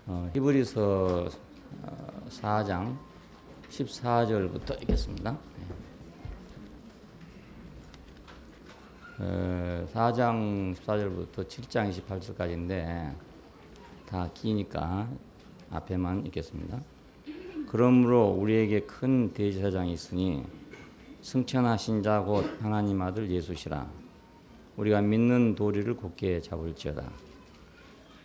히브리서 4장 14절부터 읽겠습니다. 4장 14절부터 7장 28절까지인데 다 기니까 앞에만 읽겠습니다. 그러므로 우리에게 큰 대제사장이 있으니 승천하신 자 곧 하나님 아들 예수시라. 우리가 믿는 도리를 굳게 잡을지어다.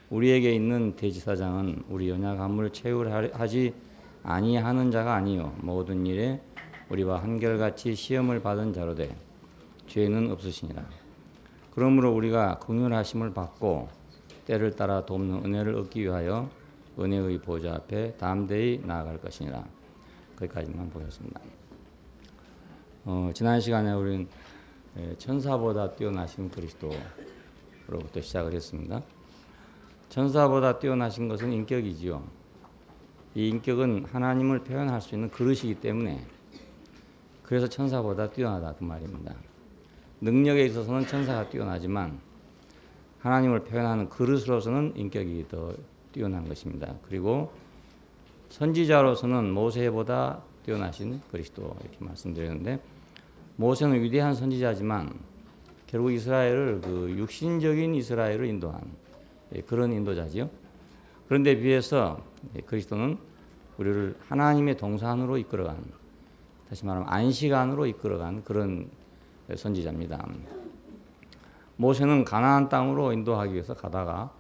우리에게 있는 대제사장은 우리 연약함을 채울하지 아니하는 자가 아니요 모든 일에 우리와 한결같이 시험을 받은 자로되 죄는 없으시니라. 그러므로 우리가 긍휼하심을 받고 때를 따라 돕는 은혜를 얻기 위하여 은혜의 보좌 앞에 담대히 나아갈 것이니라. 거기까지만 보겠습니다. 지난 시간에 우리는 천사보다 뛰어나신 그리스도로부터 시작을 했습니다. 천사보다 뛰어나신 것은 인격이지요. 이 인격은 하나님을 표현할 수 있는 그릇이기 때문에 그래서 천사보다 뛰어나다 그 말입니다. 능력에 있어서는 천사가 뛰어나지만 하나님을 표현하는 그릇으로서는 인격이 더 뛰어난 것입니다. 그리고 선지자로서는 모세보다 뛰어나신 그리스도 이렇게 말씀드렸는데 모세는 위대한 선지자지만 결국 이스라엘을 육신적인 이스라엘을 인도한 그런 인도자지요. 그런데 비해서 그리스도는 우리를 하나님의 동산으로 이끌어간, 다시 말하면 안식안으로 이끌어간 그런 선지자입니다. 모세는 가나안 땅으로 인도하기 위해서 가다가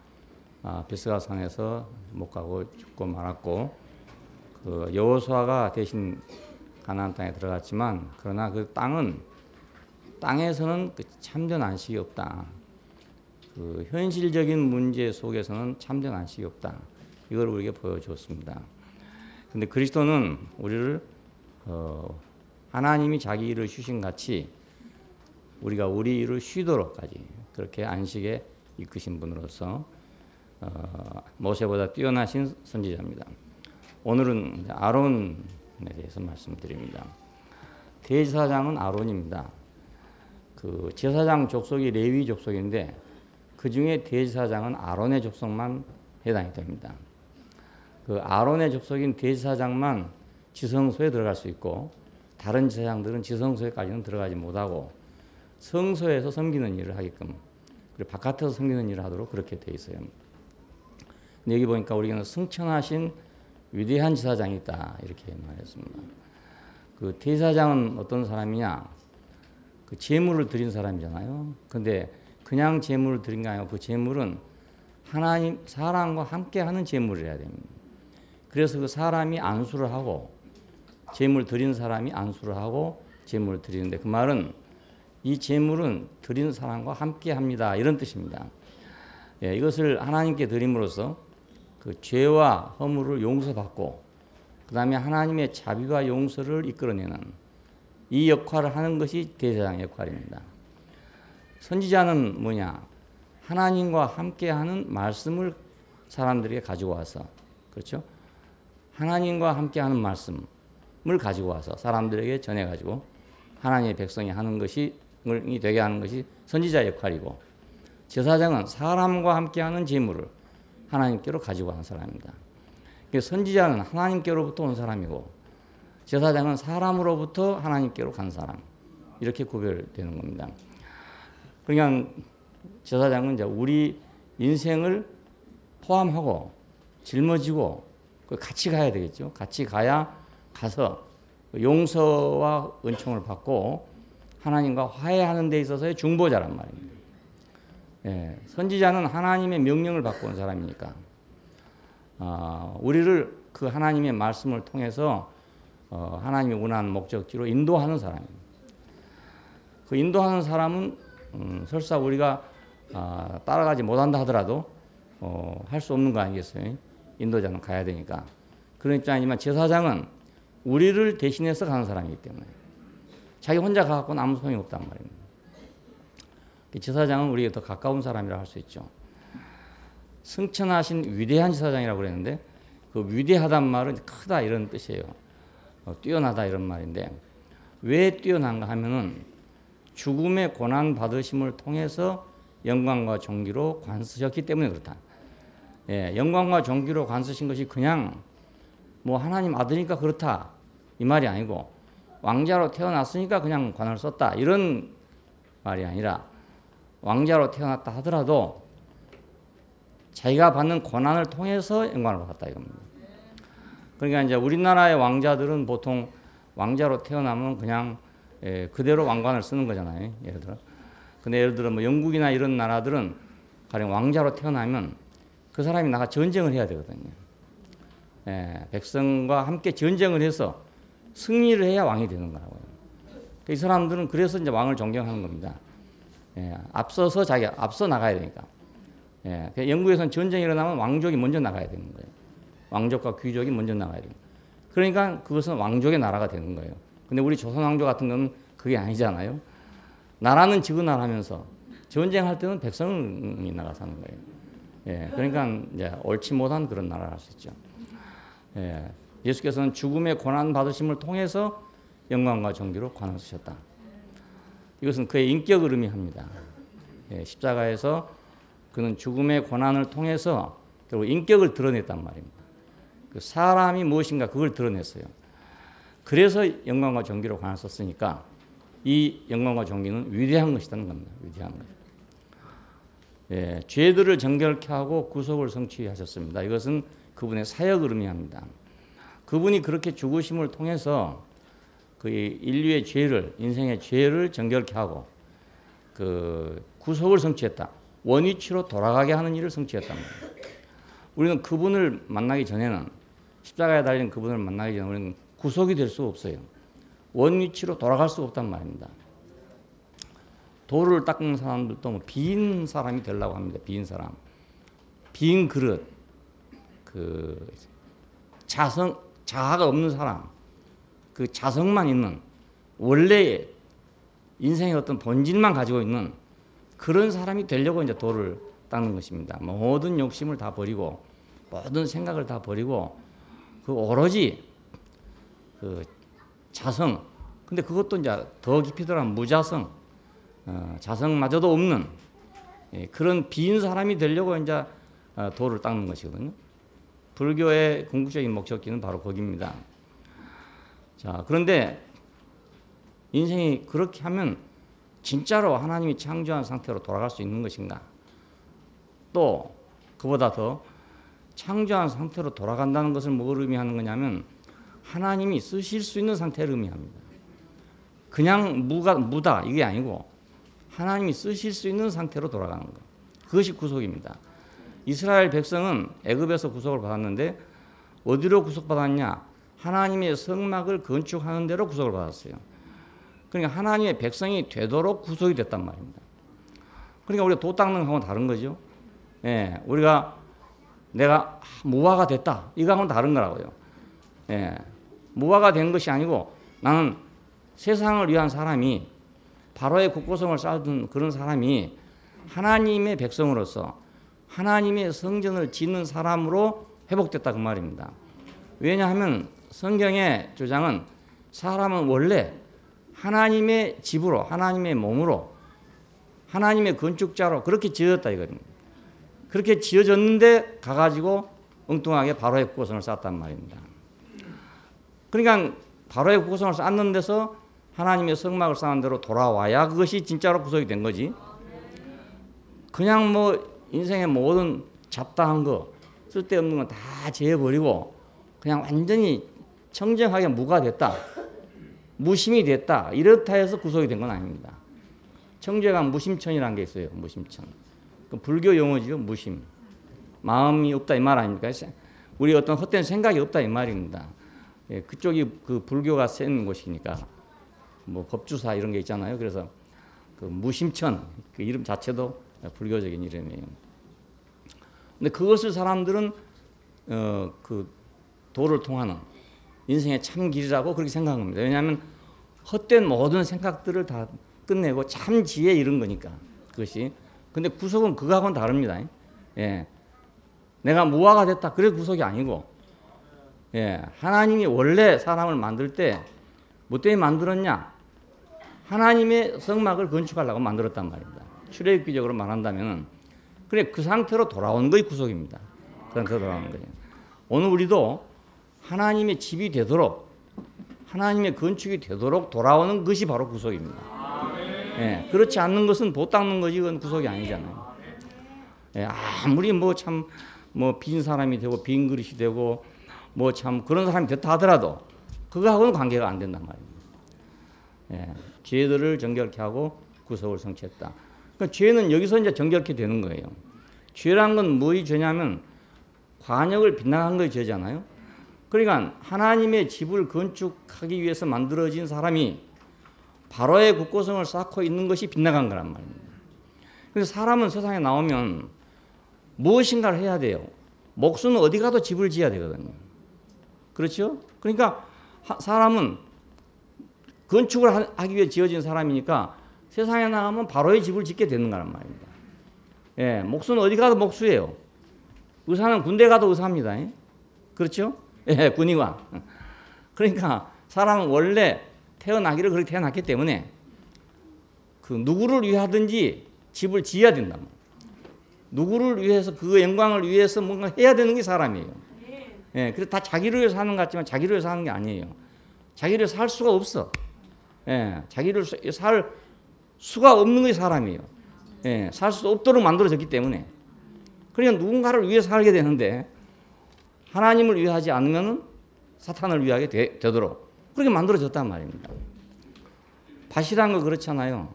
베스가 산에서 못 가고 죽고 말았고 여호수아가 대신 가나안 땅에 들어갔지만 그러나 그 땅에서는 참된 안식이 없다. 현실적인 문제 속에서는 참된 안식이 없다. 이걸 우리에게 보여주었습니다. 그런데 그리스도는 우리를 하나님이 자기 일을 쉬신같이 우리가 우리 일을 쉬도록까지 그렇게 안식에 이끄신 분으로서 모세보다 뛰어나신 선지자입니다. 오늘은 아론에 대해서 말씀드립니다. 대제사장은 아론입니다. 그 제사장 족속이 레위 족속인데 그 중에 대제사장은 아론의 족속만 해당이 됩니다. 그 아론의 족속인 대제사장만 지성소에 들어갈 수 있고 다른 제사장들은 지성소에까지는 들어가지 못하고 성소에서 섬기는 일을 하게끔 그리고 바깥에서 섬기는 일을 하도록 그렇게 돼 있어요. 근데 여기 보니까 우리는 승천하신 위대한 제사장이 있다 이렇게 말했습니다. 그 대제사장은 어떤 사람이냐? 그 제물을 드린 사람이잖아요. 근데 그냥 제물을 드린 게 아니고 그 제물은 하나님 사람과 함께하는 제물을 해야 됩니다. 그래서 그 사람이 안수를 하고 제물 드린 사람이 안수를 하고 제물을 드리는데 그 말은 이 제물은 드린 사람과 함께합니다 이런 뜻입니다. 이것을 하나님께 드림으로써 그 죄와 허물을 용서받고 그 다음에 하나님의 자비와 용서를 이끌어내는 이 역할을 하는 것이 대제사장의 역할입니다. 선지자는 뭐냐? 하나님과 함께하는 말씀을 사람들에게 가지고 와서 그렇죠? 하나님과 함께하는 말씀을 가지고 와서 사람들에게 전해가지고 하나님의 백성이 하는 것이 되게 하는 것이 선지자의 역할이고 제사장은 사람과 함께하는 제물을 하나님께로 가지고 가는 사람입니다. 선지자는 하나님께로부터 온 사람이고 제사장은 사람으로부터 하나님께로 간 사람 이렇게 구별되는 겁니다. 그러니까 제사장은 이제 우리 인생을 포함하고 짊어지고 같이 가야 되겠죠. 같이 가서 용서와 은총을 받고 하나님과 화해하는 데 있어서의 중보자란 말입니다. 선지자는 하나님의 명령을 받고 온 사람이니까 우리를 그 하나님의 말씀을 통해서 하나님이 원하는 목적지로 인도하는 사람입니다. 그 인도하는 사람은 설사 우리가 따라가지 못한다 하더라도 할 수 없는 거 아니겠어요? 인도자는 가야 되니까. 그런 입장이지만 제사장은 우리를 대신해서 가는 사람이기 때문에 자기 혼자 가갖고는 아무 소용이 없단 말입니다. 제사장은 우리에게 더 가까운 사람이라 할 수 있죠. 승천하신 위대한 제사장이라고 그랬는데 그 위대하단 말은 크다 이런 뜻이에요. 뛰어나다 이런 말인데 왜 뛰어난가 하면은 죽음의 고난 받으심을 통해서 영광과 존귀로 관쓰셨기 때문에 그렇다. 예, 영광과 존귀로 관 쓰신 것이 그냥 뭐 하나님 아들이니까 그렇다 이 말이 아니고 왕자로 태어났으니까 그냥 관을 썼다 이런 말이 아니라 왕자로 태어났다 하더라도 자기가 받는 고난을 통해서 영광을 받았다 이겁니다. 그러니까 이제 우리나라의 왕자들은 보통 왕자로 태어나면 그냥 그대로 왕관을 쓰는 거잖아요. 예를 들어. 근데 예를 들어 뭐 영국이나 이런 나라들은 가령 왕자로 태어나면 그 사람이 나가 전쟁을 해야 되거든요. 백성과 함께 전쟁을 해서 승리를 해야 왕이 되는 거라고요. 이 사람들은 그래서 이제 왕을 존경하는 겁니다. 앞서서 자기가 앞서 나가야 되니까. 영국에서는 전쟁이 일어나면 왕족이 먼저 나가야 되는 거예요. 왕족과 귀족이 먼저 나가야 돼요. 그러니까 그것은 왕족의 나라가 되는 거예요. 근데 우리 조선 왕조 같은 건 그게 아니잖아요. 나라는 지구 나라면서 전쟁할 때는 백성이 나가 사는 거예요. 그러니까 이제 옳지 못한 그런 나라를 할 수 있죠. 예수께서는 죽음의 고난 받으심을 통해서 영광과 존귀로 관을 쓰셨다. 이것은 그의 인격을 의미합니다. 십자가에서 그는 죽음의 고난을 통해서 결국 인격을 드러냈단 말입니다. 그 사람이 무엇인가 그걸 드러냈어요. 그래서 영광과 존귀로 관을 썼으니까 이 영광과 존귀는 위대한 것이라는 겁니다. 위대한 것. 죄들을 정결케 하고 구속을 성취하셨습니다. 이것은 그분의 사역을 의미합니다. 그분이 그렇게 죽으심을 통해서 그 인류의 죄를, 인생의 죄를 정결케 하고 그 구속을 성취했다. 원위치로 돌아가게 하는 일을 성취했단 말이에요. 우리는 그분을 만나기 전에는 십자가에 달린 그분을 만나기 전에 우리는 구속이 될 수가 없어요. 원위치로 돌아갈 수가 없단 말입니다. 돌을 닦는 사람들도 뭐 빈 사람이 되려고 합니다. 빈 사람, 빈 그릇, 그 자아가 없는 사람, 그 자성만 있는 원래 인생의 어떤 본질만 가지고 있는 그런 사람이 되려고 이제 돌을 닦는 것입니다. 모든 욕심을 다 버리고 모든 생각을 다 버리고 그 오로지 그 자성. 근데 그것도 이제 더 깊이 들어가면 무자성, 자성마저도 없는 그런 빈 사람이 되려고 이제 돌을 닦는 것이거든요. 불교의 궁극적인 목적지는 바로 거기입니다. 자, 그런데 인생이 그렇게 하면 진짜로 하나님이 창조한 상태로 돌아갈 수 있는 것인가? 또 그보다 더 창조한 상태로 돌아간다는 것을 뭘 의미하는 거냐면 하나님이 쓰실 수 있는 상태를 의미합니다. 그냥 무다 이게 아니고 하나님이 쓰실 수 있는 상태로 돌아가는 것. 그것이 구속입니다. 이스라엘 백성은 애굽에서 구속을 받았는데 어디로 구속받았냐? 하나님의 성막을 건축하는 대로 구속을 받았어요. 그러니까 하나님의 백성이 되도록 구속이 됐단 말입니다. 그러니까 우리가 도 닦는 거하고는 다른 거죠. 내가 무화가 됐다. 이거하고는 다른 거라고요. 무화가 된 것이 아니고 나는 세상을 위한 사람이 바로의 국고성을 쌓던 그런 사람이 하나님의 백성으로서 하나님의 성전을 짓는 사람으로 회복됐다 그 말입니다. 왜냐하면 성경의 주장은 사람은 원래 하나님의 집으로 하나님의 몸으로 하나님의 건축자로 그렇게 지어졌다 이거입니다. 그렇게 지어졌는데 가가지고 엉뚱하게 바로의 국고성을 쌓았단 말입니다. 그러니까 바로의 국고성을 쌓는 데서 하나님의 성막을 쌓은 대로 돌아와야 그것이 진짜로 구속이 된 거지. 그냥 뭐 인생의 모든 잡다한 거 쓸데없는 건 다 제어버리고 그냥 완전히 청정하게 무가 됐다. 무심이 됐다. 이렇다 해서 구속이 된 건 아닙니다. 청죄가 무심천이라는 게 있어요. 무심천. 그 불교 용어지요. 무심. 마음이 없다 이 말 아닙니까? 우리 어떤 헛된 생각이 없다 이 말입니다. 그쪽이 그 불교가 센 곳이니까 뭐 법주사 이런 게 있잖아요. 그래서 그 무심천 그 이름 자체도 불교적인 이름이에요. 근데 그것을 사람들은 그 도를 통하는 인생의 참 길이라고 그렇게 생각한 겁니다. 왜냐하면 헛된 모든 생각들을 다 끝내고 참 지혜에 이른 거니까 그것이. 근데 구속은 그거하고는 다릅니다. 내가 무화가 됐다. 그래 구속이 아니고 하나님이 원래 사람을 만들 때 뭐 때문에 만들었냐? 하나님의 성막을 건축하려고 만들었단 말입니다. 출애굽기적으로 말한다면 그래 그 상태로 돌아온 것이 구속입니다. 그한테 돌아가는 거예요. 오늘 우리도 하나님의 집이 되도록, 하나님의 건축이 되도록 돌아오는 것이 바로 구속입니다. 예, 그렇지 않는 것은 보 닦는 거지 그건 구속이 아니잖아요. 예, 아무리 뭐 참 뭐 빈 사람이 되고 빈 그릇이 되고 뭐 참 그런 사람이 됐다 하더라도 그거하고는 관계가 안 된단 말입니다. 예, 죄들을 정결케 하고 구속을 성취했다. 그러니까 죄는 여기서 이제 정결케 되는 거예요. 죄라는 건 뭐의 죄냐면 관역을 빗나간 거의 죄잖아요. 그러니까 하나님의 집을 건축하기 위해서 만들어진 사람이 바로의 국고성을 쌓고 있는 것이 빗나간 거란 말입니다. 그래서 사람은 세상에 나오면 무엇인가를 해야 돼요. 목수는 어디 가도 집을 지어야 되거든요. 그렇죠? 그러니까 사람은 건축을 하기 위해 지어진 사람이니까 세상에 나가면 바로의 집을 짓게 되는 거란 말입니다. 예, 목수는 어디 가도 목수예요. 의사는 군대 가도 의사입니다. 그렇죠? 예, 군의관. 그러니까 사람은 원래 태어나기를 그렇게 태어났기 때문에 그 누구를 위하든지 집을 지어야 된다. 누구를 위해서 그 영광을 위해서 뭔가 해야 되는 게 사람이에요. 예, 그래서 다 자기를 위해서 사는 것 같지만 자기를 위해서 사는 게 아니에요. 자기를 위해서 살 수가 없어. 예, 자기를 살 수가 없는 게 사람이에요. 예, 살 수 없도록 만들어졌기 때문에. 그러니까 누군가를 위해서 살게 되는데 하나님을 위하지 않으면 사탄을 위하게 되도록 그렇게 만들어졌단 말입니다. 밭이라는 거 그렇잖아요.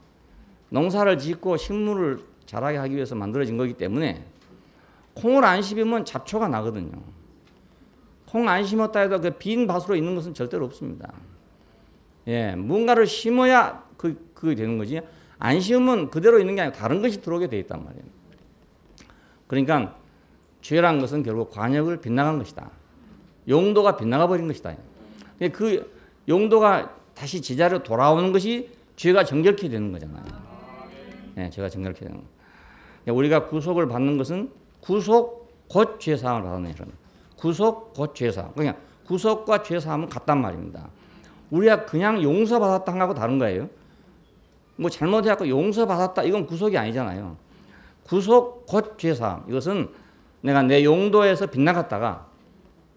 농사를 짓고 식물을 자라게 하기 위해서 만들어진 거기 때문에 콩을 안 심으면 잡초가 나거든요. 콩 안 심었다 해도 그 빈 밭으로 있는 것은 절대로 없습니다. 예, 뭔가를 심어야 그게 되는 거지. 안 심으면 그대로 있는 게 아니고 다른 것이 들어오게 돼 있단 말이에요. 그러니까 죄란 것은 결국 관역을 빗나간 것이다. 용도가 빗나가 버린 것이다. 그 용도가 다시 제자리로 돌아오는 것이 죄가 정결케 되는 거잖아요. 네, 죄가 정결케 되는 거. 우리가 구속을 받는 것은 구속 곧 죄사함을 받는 이런. 구속 곧 죄사함. 그냥 구속과 죄사함은 같단 말입니다. 우리가 그냥 용서받았다 한 거하고 다른 거예요. 뭐 잘못해갖고 용서받았다 이건 구속이 아니잖아요. 구속 곧 죄사함. 이것은 내가 내 용도에서 빗나갔다가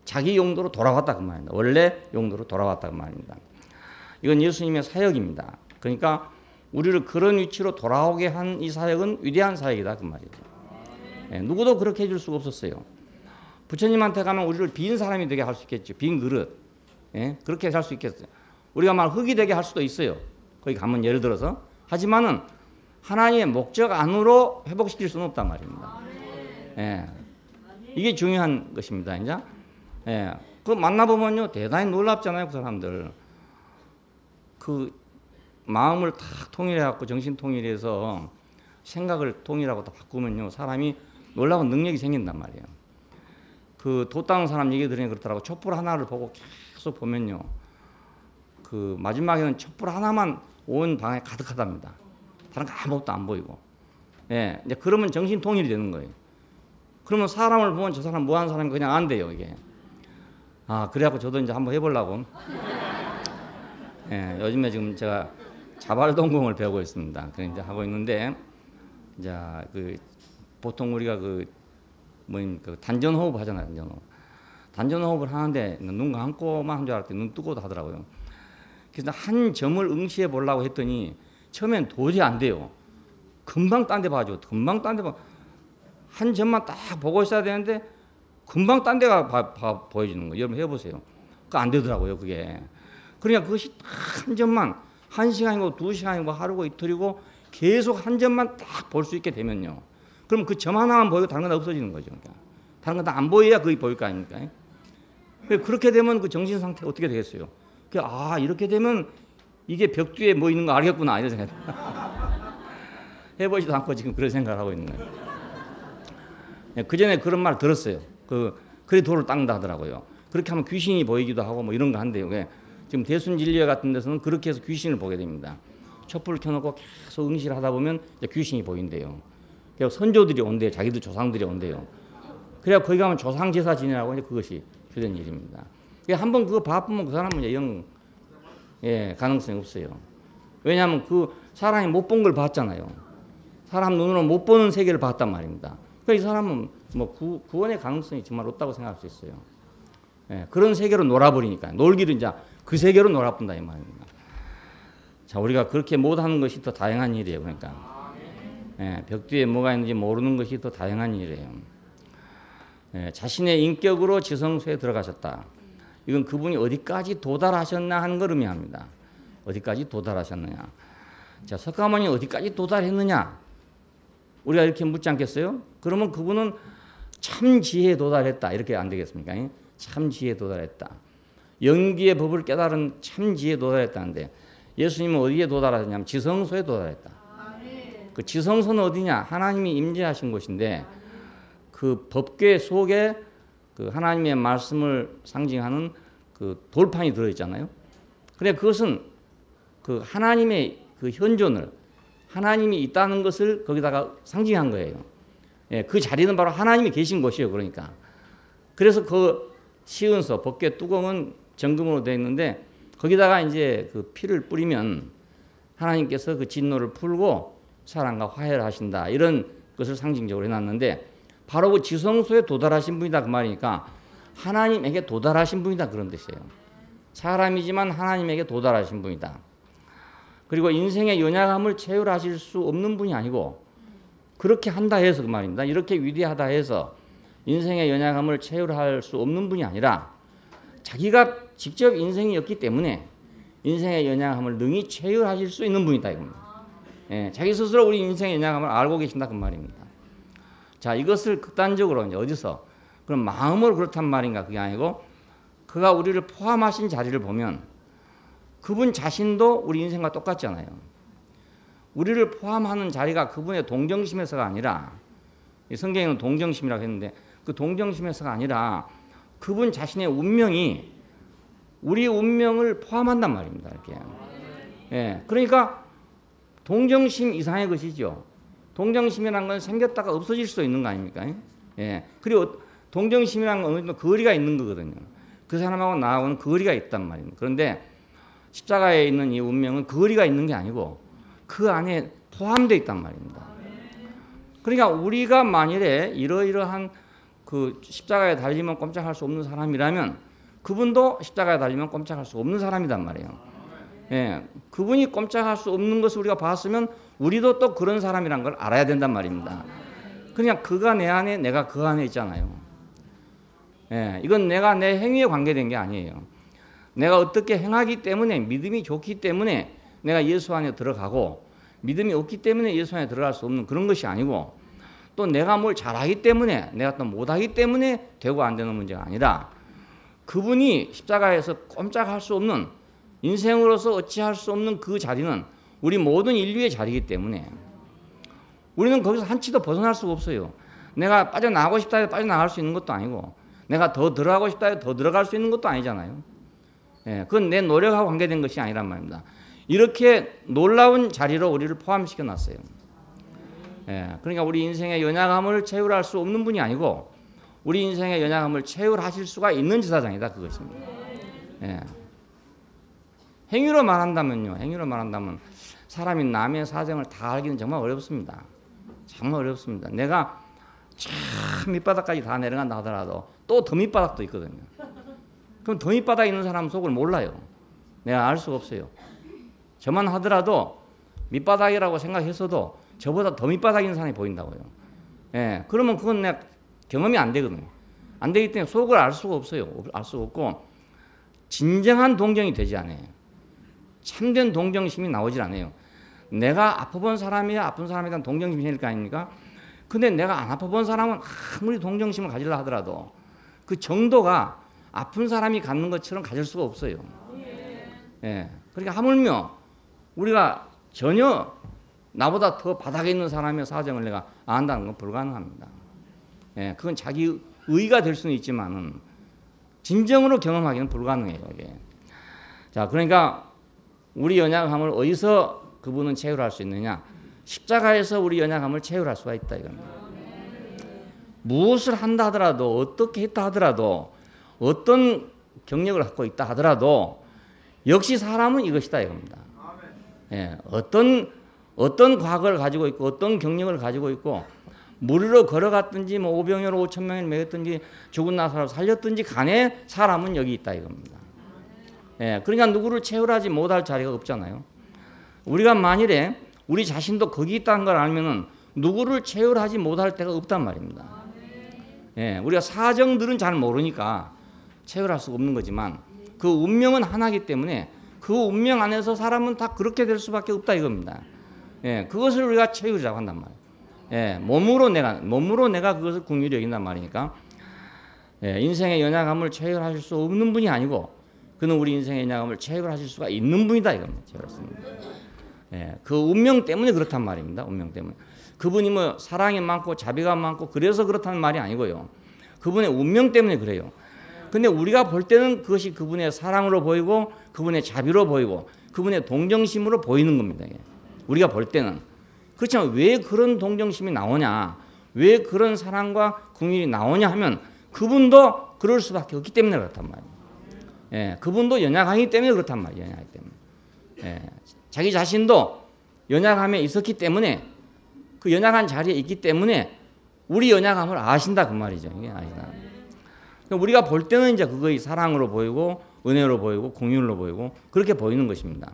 자기 용도로 돌아왔다 그 말입니다. 원래 용도로 돌아왔다 그 말입니다. 이건 예수님의 사역입니다. 그러니까 우리를 그런 위치로 돌아오게 한 이 사역은 위대한 사역이다 그 말이죠. 예, 누구도 그렇게 해줄 수가 없었어요. 부처님한테 가면 우리를 빈 사람이 되게 할 수 있겠죠. 빈 그릇. 예, 그렇게 할 수 있겠어요. 우리가 막 흙이 되게 할 수도 있어요. 거기 가면 예를 들어서. 하지만은 하나님의 목적 안으로 회복시킬 수는 없단 말입니다. 예, 이게 중요한 것입니다. 이제 예, 그 만나보면요 대단히 놀랍잖아요. 그 사람들 그 마음을 탁 통일해갖고 정신 통일해서 생각을 통일하고 다 바꾸면요 사람이 놀라운 능력이 생긴단 말이에요. 그 돛 닦는 사람 얘기 들으니 그렇더라고. 촛불 하나를 보고 계속 보면요 그 마지막에는 촛불 하나만 온 방에 가득하답니다. 다른 거 아무것도 안 보이고. 예, 이제 그러면 정신 통일이 되는 거예요. 그러면 사람을 보면 저 사람 뭐 하는 사람이 그냥 안 돼요 이게. 아 그래갖고 저도 이제 한번 해보려고. 예, 요즘에 지금 제가 자발동공을 배우고 있습니다. 그 이제 하고 있는데 이제 그 보통 우리가 그 단전호흡 하잖아요. 단전호흡을 하는데 눈 감고만 한 줄 알았더니 눈 뜨고도 하더라고요. 그래서 한 점을 응시해 보려고 했더니 처음엔 도저히 안 돼요. 금방 딴 데 봐줘. 금방 딴 데 봐. 한 점만 딱 보고 있어야 되는데 금방 딴 데가 보여지는 거예요. 여러분 해보세요. 그거 안 되더라고요. 그게. 그러니까 그것이 딱 한 점만 1시간이고 2시간이고 하루고 이틀이고 계속 한 점만 딱 볼 수 있게 되면요. 그럼 그 점 하나만 보이고 다른 건 다 없어지는 거죠. 그러니까. 다른 건 다 안 보여야 그게 보일 거 아닙니까? 그렇게 되면 그 정신 상태가 어떻게 되겠어요? 아 이렇게 되면 이게 벽 뒤에 뭐 있는 거 알겠구나 이런 생각. 해보지도 않고 지금 그런 생각을 하고 있는 거예요. 그 전에 그런 말 들었어요. 그래 돌을 닦는다 하더라고요. 그렇게 하면 귀신이 보이기도 하고 뭐 이런 거 한대요. 지금 대순진리회 같은 데서는 그렇게 해서 귀신을 보게 됩니다. 촛불을 켜놓고 계속 응시를 하다 보면 이제 귀신이 보인대요. 그래서 선조들이 온대요. 자기들 조상들이 온대요. 그래야 거기 가면 조상 제사 지내라고 이제 그것이 주된 일입니다. 한번 그거 바쁘면 그 사람은 이제 가능성이 없어요. 왜냐하면 그 사람이 못 본 걸 봤잖아요. 사람 눈으로 못 보는 세계를 봤단 말입니다. 그러니까 이 사람은 뭐 구원의 가능성이 정말 높다고 생각할 수 있어요. 예, 그런 세계로 놀아버리니까 놀기를 이제 그 세계로 놀아본다 이 말입니다. 자, 우리가 그렇게 못하는 것이 더 다행한 일이에요. 그러니까 예, 벽 뒤에 뭐가 있는지 모르는 것이 더 다행한 일이에요. 예, 자신의 인격으로 지성소에 들어가셨다. 이건 그분이 어디까지 도달하셨나 하는 걸 의미합니다. 어디까지 도달하셨느냐. 자, 석가모니 어디까지 도달했느냐? 우리가 이렇게 묻지 않겠어요? 그러면 그분은 참 지혜에 도달했다. 이렇게 안 되겠습니까? 참 지혜에 도달했다. 연기의 법을 깨달은 참 지혜에 도달했다는데 예수님은 어디에 도달하셨냐면 지성소에 도달했다. 그 지성소는 어디냐? 하나님이 임재하신 곳인데 그 법궤 속에 그 하나님의 말씀을 상징하는 그 돌판이 들어있잖아요. 그래 그것은 그 하나님의 그 현존을 하나님이 있다는 것을 거기다가 상징한 거예요. 예, 그 자리는 바로 하나님이 계신 곳이에요. 그러니까 그래서 그 시은서 법궤 뚜껑은 정금으로 되어 있는데 거기다가 이제 그 피를 뿌리면 하나님께서 그 진노를 풀고 사람과 화해를 하신다 이런 것을 상징적으로 해놨는데 바로 그 지성소에 도달하신 분이다 그 말이니까 하나님에게 도달하신 분이다 그런 뜻이에요. 사람이지만 하나님에게 도달하신 분이다. 그리고 인생의 연약함을 채울하실 수 없는 분이 아니고 그렇게 한다 해서 그 말입니다. 이렇게 위대하다 해서 인생의 연약함을 채울할 수 없는 분이 아니라 자기가 직접 인생이었기 때문에 인생의 연약함을 능히 채울하실 수 있는 분이다 이겁니다. 예, 자기 스스로 우리 인생의 연약함을 알고 계신다 그 말입니다. 자, 이것을 극단적으로 이제 어디서 그럼 마음으로 그렇단 말인가 그게 아니고 그가 우리를 포함하신 자리를 보면 그분 자신도 우리 인생과 똑같잖아요. 우리를 포함하는 자리가 그분의 동정심에서가 아니라 성경에는 동정심이라고 했는데 그 동정심에서가 아니라 그분 자신의 운명이 우리 운명을 포함한단 말입니다. 이렇게. 예, 그러니까 동정심 이상의 것이죠. 동정심이라는 건 생겼다가 없어질 수 있는 거 아닙니까? 예. 그리고 동정심이라는 건 어느 정도 거리가 있는 거거든요. 그 사람하고 나하고는 거리가 있단 말입니다. 그런데 십자가에 있는 이 운명은 거리가 있는 게 아니고 그 안에 포함되어 있단 말입니다. 그러니까 우리가 만일에 이러이러한 그 십자가에 달리면 꼼짝할 수 없는 사람이라면 그분도 십자가에 달리면 꼼짝할 수 없는 사람이란 말이에요. 예, 그분이 꼼짝할 수 없는 것을 우리가 봤으면 우리도 또 그런 사람이란 걸 알아야 된단 말입니다. 그냥 그가 내 안에 내가 그 안에 있잖아요. 예, 이건 내가 내 행위에 관계된 게 아니에요. 내가 어떻게 행하기 때문에 믿음이 좋기 때문에 내가 예수 안에 들어가고 믿음이 없기 때문에 예수 안에 들어갈 수 없는 그런 것이 아니고 또 내가 뭘 잘하기 때문에 내가 또 못하기 때문에 되고 안 되는 문제가 아니라 그분이 십자가에서 꼼짝할 수 없는 인생으로서 어찌할 수 없는 그 자리는 우리 모든 인류의 자리이기 때문에 우리는 거기서 한치도 벗어날 수가 없어요. 내가 빠져나가고 싶다 해도 빠져나갈 수 있는 것도 아니고 내가 더 들어가고 싶다 해도 더 들어갈 수 있는 것도 아니잖아요. 예, 그건 내 노력하고 관계된 것이 아니란 말입니다. 이렇게 놀라운 자리로 우리를 포함시켜 놨어요. 예, 그러니까 우리 인생의 연약함을 채울할 수 없는 분이 아니고 우리 인생의 연약함을 채울하실 수가 있는 제사장이다 그것입니다. 예. 행위로 말한다면요. 행위로 말한다면 사람이 남의 사정을 다 알기는 정말 어렵습니다. 정말 어렵습니다. 내가 참 밑바닥까지 다 내려간다 하더라도 또 더 밑바닥도 있거든요. 그럼 더 밑바닥에 있는 사람 속을 몰라요. 내가 알 수가 없어요. 저만 하더라도 밑바닥이라고 생각했어도 저보다 더 밑바닥에 있는 사람이 보인다고요. 예, 그러면 그건 내가 경험이 안 되거든요. 안 되기 때문에 속을 알 수가 없어요. 알 수가 없고 진정한 동정이 되지 않아요. 참된 동정심이 나오질 않아요. 내가 아파본 사람이야 아픈 사람에 대한 동정심이 생길 거 아닙니까? 근데 내가 안 아파본 사람은 아무리 동정심을 가지려 하더라도 그 정도가 아픈 사람이 갖는 것처럼 가질 수가 없어요. 예. 그러니까 하물며 우리가 전혀 나보다 더 바닥에 있는 사람의 사정을 내가 안다는 건 불가능합니다. 예. 그건 자기 의가 될 수는 있지만은 진정으로 경험하기는 불가능해요. 이게. 자, 그러니까 우리 연약함을 어디서 그분은 채울할 수 있느냐? 십자가에서 우리 연약함을 채울할 수가 있다 이겁니다. 무엇을 한다 하더라도 어떻게 했다 하더라도 어떤 경력을 갖고 있다 하더라도 역시 사람은 이것이다 이겁니다. 예, 어떤 과거를 가지고 있고 어떤 경력을 가지고 있고 무리로 걸어갔든지 뭐 5병이로 5,000명을 먹였든지 죽은 나사로 살렸든지 간에 사람은 여기 있다 이겁니다. 예, 그러니까 누구를 채울하지 못할 자리가 없잖아요. 우리가 만일에 우리 자신도 거기 있다는 걸 알면은 누구를 채울하지 못할 데가 없단 말입니다. 예, 우리가 사정들은 잘 모르니까 채울할 수가 없는 거지만 그 운명은 하나이기 때문에 그 운명 안에서 사람은 다 그렇게 될 수밖에 없다 이겁니다. 예, 그것을 우리가 채우자고 한단 말이에요. 예, 몸으로 내가 그것을 긍휼히 여긴단 말이니까. 예, 인생의 연약함을 채울하실 수 없는 분이 아니고 그는 우리 인생의 연약함을 채울하실 수가 있는 분이다 이겁니다. 예, 그 운명 때문에 그렇단 말입니다. 운명 때문에. 그분이 뭐 사랑이 많고 자비가 많고 그래서 그렇다는 말이 아니고요. 그분의 운명 때문에 그래요. 근데 우리가 볼 때는 그것이 그분의 사랑으로 보이고 그분의 자비로 보이고 그분의 동정심으로 보이는 겁니다. 우리가 볼 때는. 그렇지만 왜 그런 동정심이 나오냐, 왜 그런 사랑과 긍휼이 나오냐 하면 그분도 그럴 수밖에 없기 때문에 그렇단 말이에요. 예, 그분도 연약하기 때문에 그렇단 말이에요. 연약하기 때문에. 예, 자기 자신도 연약함에 있었기 때문에 그 연약한 자리에 있기 때문에 우리 연약함을 아신다 그 말이죠. 이게 아니다. 우리가 볼 때는 이제 그거의 사랑으로 보이고 은혜로 보이고 긍휼로 보이고 그렇게 보이는 것입니다.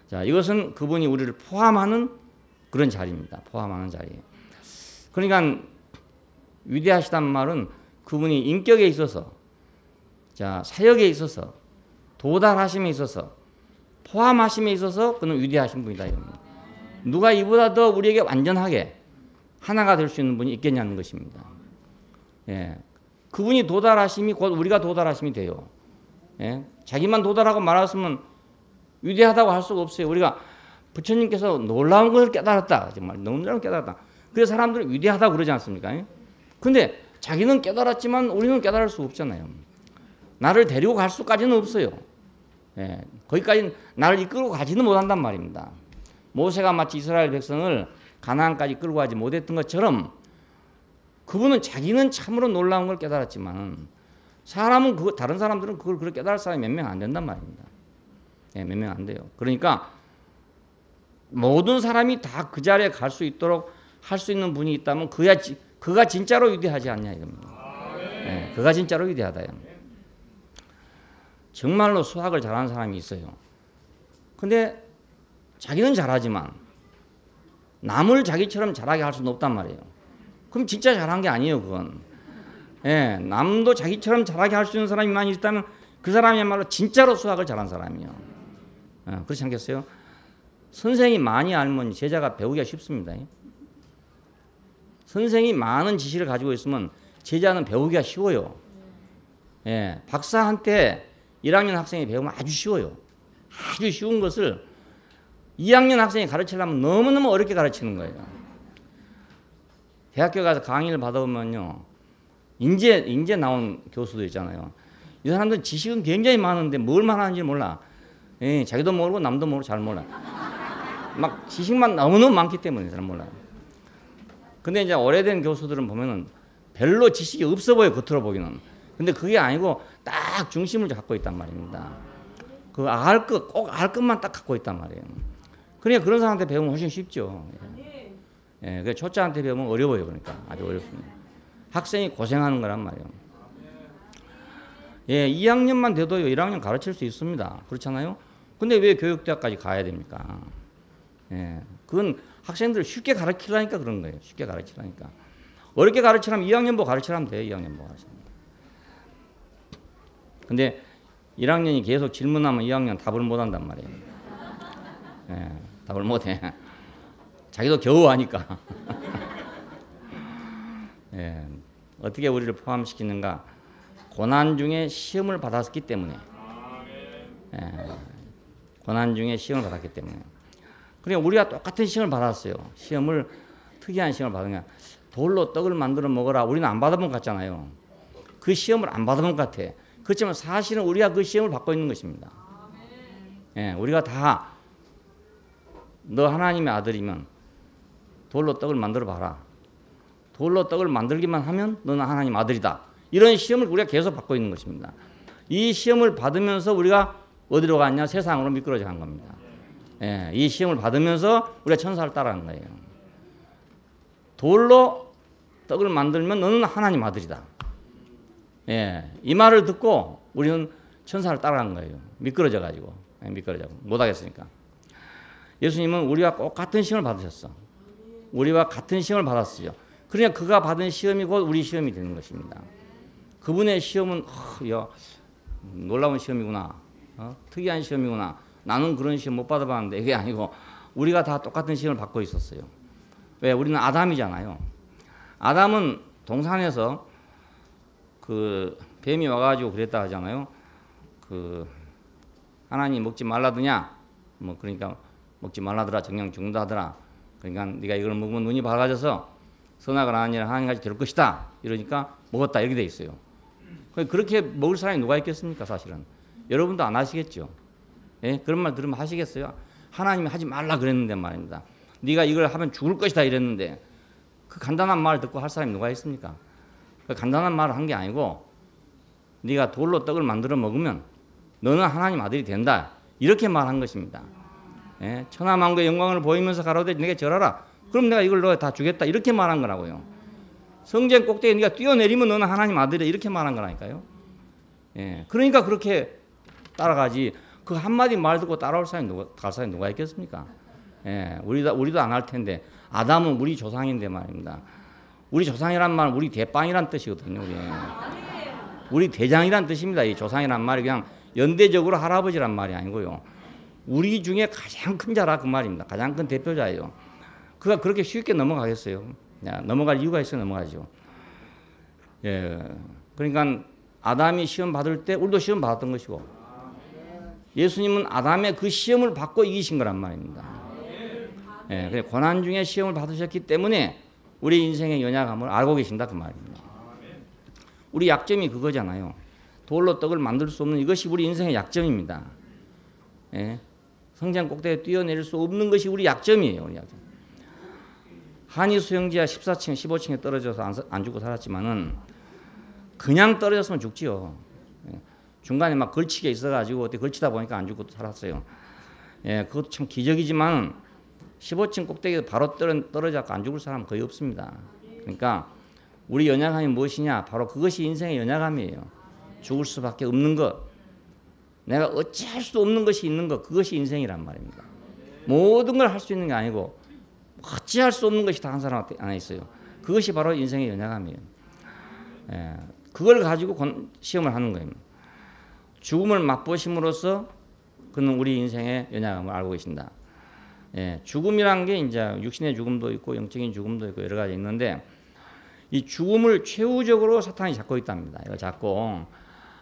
자, 이것은 그분이 우리를 포함하는 그런 자리입니다. 포함하는 자리예요. 그러니까 위대하시단 말은 그분이 인격에 있어서, 자, 사역에 있어서, 도달하심에 있어서, 포함하심에 있어서 그는 위대하신 분이다 이겁니다. 누가 이보다 더 우리에게 완전하게 하나가 될 수 있는 분이 있겠냐는 것입니다. 예, 그분이 도달하심이 곧 우리가 도달하심이 돼요. 예, 자기만 도달하고 말았으면 위대하다고 할 수가 없어요. 우리가 부처님께서 놀라운 것을 깨달았다. 정말 놀라운 깨달았다. 그래서 사람들은 위대하다고 그러지 않습니까? 근데 자기는 깨달았지만 우리는 깨달을 수 없잖아요. 나를 데리고 갈 수까지는 없어요. 예, 거기까지 나를 이끌고 가지는 못한단 말입니다. 모세가 마치 이스라엘 백성을 가나안까지 끌고 가지 못했던 것처럼 그분은 자기는 참으로 놀라운 걸 깨달았지만 사람은 다른 사람들은 그걸 그렇게 깨달을 사람이 몇 명 안 된단 말입니다. 예, 몇 명 안 돼요. 그러니까 모든 사람이 다 그 자리에 갈 수 있도록 할 수 있는 분이 있다면 그가 진짜로 위대하지 않냐 이겁니다. 예, 그가 진짜로 위대하다요. 정말로 수학을 잘하는 사람이 있어요. 근데 자기는 잘하지만 남을 자기처럼 잘하게 할 수는 없단 말이에요. 그럼 진짜 잘한 게 아니에요, 그건. 예, 남도 자기처럼 잘하게 할 수 있는 사람이만 있다면 그 사람이야말로 진짜로 수학을 잘한 사람이에요. 예, 그렇지 않겠어요? 선생이 많이 알면 제자가 배우기가 쉽습니다. 선생이 많은 지식을 가지고 있으면 제자는 배우기가 쉬워요. 예, 박사한테 1학년 학생이 배우면 아주 쉬워요. 아주 쉬운 것을 2학년 학생이 가르치려면 너무너무 어렵게 가르치는 거예요. 대학교 가서 강의를 받아보면요, 인제 나온 교수도 있잖아요. 이 사람들은 지식은 굉장히 많은데 뭘 말하는지 몰라. 예, 자기도 모르고 남도 모르고 잘 몰라. 막 지식만 너무너무 많기 때문에 잘 몰라요. 근데 이제 오래된 교수들은 보면은 별로 지식이 없어 보여, 겉으로 보기는. 근데 그게 아니고 딱 중심을 갖고 있단 말입니다. 그 꼭 알 것만 딱 갖고 있단 말이에요. 그러니까 그런 사람한테 배우면 훨씬 쉽죠. 예, 그 초짜한테 배우면 어려워요. 그러니까 아주 어렵습니다. 학생이 고생하는 거란 말이에요. 예, 2학년만 돼도요 1학년 가르칠 수 있습니다. 그렇잖아요. 근데 왜 교육대학까지 가야 됩니까? 예, 그건 학생들을 쉽게 가르치려니까 그런 거예요. 쉽게 가르치려니까. 어렵게 가르치려면 2학년부 가르치려면 돼요. 2학년부 가르치려면. 근데 1학년이 계속 질문하면 2학년 답을 못 한단 말이에요. 예, 답을 못 해. 자기도 겨우 하니까. 예, 어떻게 우리를 포함시키는가? 고난 중에 시험을 받았기 때문에. 예, 고난 중에 시험을 받았기 때문에. 그러니까 우리가 똑같은 시험을 받았어요. 특이한 시험을 받은 거야. 돌로 떡을 만들어 먹어라. 우리는 안 받아본 것 같잖아요. 그 시험을 안 받아본 것 같아. 그렇지만 사실은 우리가 그 시험을 받고 있는 것입니다. 예, 우리가 다 너 하나님의 아들이면 돌로 떡을 만들어 봐라. 돌로 떡을 만들기만 하면 너는 하나님 아들이다. 이런 시험을 우리가 계속 받고 있는 것입니다. 이 시험을 받으면서 우리가 어디로 갔냐? 세상으로 미끄러져 간 겁니다. 예, 이 시험을 받으면서 우리가 천사를 따라간 거예요. 돌로 떡을 만들면 너는 하나님 아들이다. 예, 이 말을 듣고 우리는 천사를 따라간 거예요. 미끄러져가지고. 미끄러져 못하겠으니까. 예수님은 우리와 똑같은 시험을 받으셨어. 우리와 같은 시험을 받았어요. 그러니까 그가 받은 시험이 곧 우리 시험이 되는 것입니다. 그분의 시험은 놀라운 시험이구나. 특이한 시험이구나. 나는 그런 시험 못 받아봤는데 이게 아니고 우리가 다 똑같은 시험을 받고 있었어요. 왜? 우리는 아담이잖아요. 아담은 동산에서 그 뱀이 와가지고 그랬다 하잖아요. 그 하나님 먹지 말라더냐? 뭐 그러니까 먹지 말라더라. 정령 죽는다 하더라. 그러니까 네가 이걸 먹으면 눈이 밝아져서 선악을 아는 일을 하나님같이 될 것이다. 이러니까 먹었다 이렇게 돼 있어요. 그렇게 먹을 사람이 누가 있겠습니까? 사실은 여러분도 안 하시겠죠. 예? 그런 말 들으면 하시겠어요? 하나님이 하지 말라 그랬는데 말입니다. 네가 이걸 하면 죽을 것이다 이랬는데 그 간단한 말 듣고 할 사람이 누가 있습니까? 그 간단한 말을 한 게 아니고 네가 돌로 떡을 만들어 먹으면 너는 하나님 아들이 된다. 이렇게 말한 것입니다. 예? 천하만국의 영광을 보이면서 가로되 내게 절하라. 그럼 내가 이걸 너 다 주겠다. 이렇게 말한 거라고요. 성전 꼭대기에 네가 뛰어내리면 너는 하나님 아들이다. 이렇게 말한 거라니까요. 예. 그러니까 그렇게 따라가지. 그 한마디 말 듣고 따라올 사람이 갈 사람이 누가 있겠습니까? 예. 우리도 안 할 텐데. 아담은 우리 조상인데 말입니다. 우리 조상이란 말은 우리 대빵이란 뜻이거든요. 우리 대장이란 뜻입니다. 이 조상이란 말이 그냥 연대적으로 할아버지란 말이 아니고요. 우리 중에 가장 큰 자라 그 말입니다. 가장 큰 대표자예요. 그가 그렇게 쉽게 넘어가겠어요? 넘어갈 이유가 있어 넘어가죠. 예. 그러니까 아담이 시험 받을 때 우리도 시험 받았던 것이고 예수님은 아담의 그 시험을 받고 이기신 거란 말입니다. 예. 고난 중에 시험을 받으셨기 때문에 우리 인생의 연약함을 알고 계신다 그 말입니다. 우리 약점이 그거잖아요. 돌로 떡을 만들 수 없는 이것이 우리 인생의 약점입니다. 예. 성장 꼭대기에 뛰어내릴 수 없는 것이 우리 약점이에요. 우리 약점. 한이 수영지하 14층, 15층에 떨어져서 안 죽고 살았지만은 그냥 떨어졌으면 죽지요. 예. 중간에 막 걸치게 있어가지고 어떻게 걸치다 보니까 안 죽고 살았어요. 예, 그것도 참 기적이지만 15층 꼭대기에 바로 떨어져서 안 죽을 사람은 거의 없습니다. 그러니까 우리 연약함이 무엇이냐? 바로 그것이 인생의 연약함이에요. 죽을 수밖에 없는 것. 내가 어찌할 수 없는 것이 있는 것. 그것이 인생이란 말입니다. 모든 걸 할 수 있는 게 아니고 어찌할 수 없는 것이 다 한 사람 안에 있어요. 그것이 바로 인생의 연약함이에요. 예, 그걸 가지고 시험을 하는 거예요. 죽음을 맛보심으로써 그는 우리 인생의 연약함을 알고 계신다. 예, 죽음이란 게 이제 육신의 죽음도 있고 영적인 죽음도 있고 여러 가지 있는데 이 죽음을 최후적으로 사탄이 잡고 있답니다. 이걸 잡고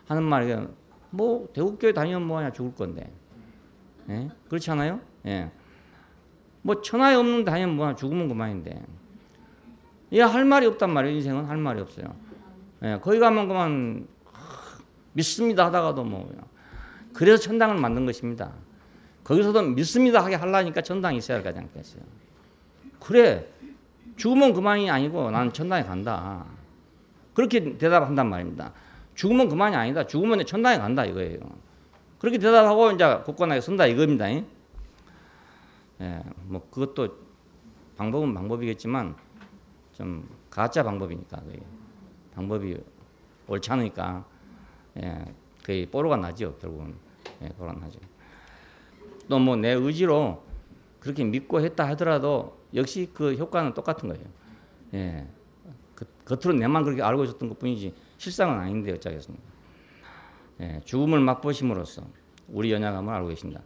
하는 말이 뭐 대국교회 다니면 뭐하냐 죽을 건데. 예? 그렇지 않아요? 예. 뭐 천하에 없는 다니면 뭐하냐 죽으면 그만인데. 야, 할 말이 없단 말이에요. 인생은 할 말이 없어요. 예, 거기 가면 그만 믿습니다 하다가도 뭐 그래서 천당을 만든 것입니다. 거기서도 믿습니다 하게 하려니까 천당이 있어야 할 거지 않겠어요. 그래 죽으면 그만이 아니고 나는 천당에 간다. 그렇게 대답한단 말입니다. 죽으면 그만이 아니다. 죽으면 천당에 간다 이거예요. 그렇게 대답하고 이제 굳건하게 선다 이겁니다. 예, 뭐 그것도 방법은 방법이겠지만 좀 가짜 방법이니까 방법이 옳지 않으니까 예, 거의 뽀로가 나죠 결국은. 예, 뽀로가 나죠. 또 뭐 내 의지로 그렇게 믿고 했다 하더라도 역시 그 효과는 똑같은 거예요. 예, 겉으로 내만 그렇게 알고 있었던 것뿐이지 실상은 아닌데 어쩌겠습니까. 예, 죽음을 맛보심으로써 우리 연약함을 알고 계신다.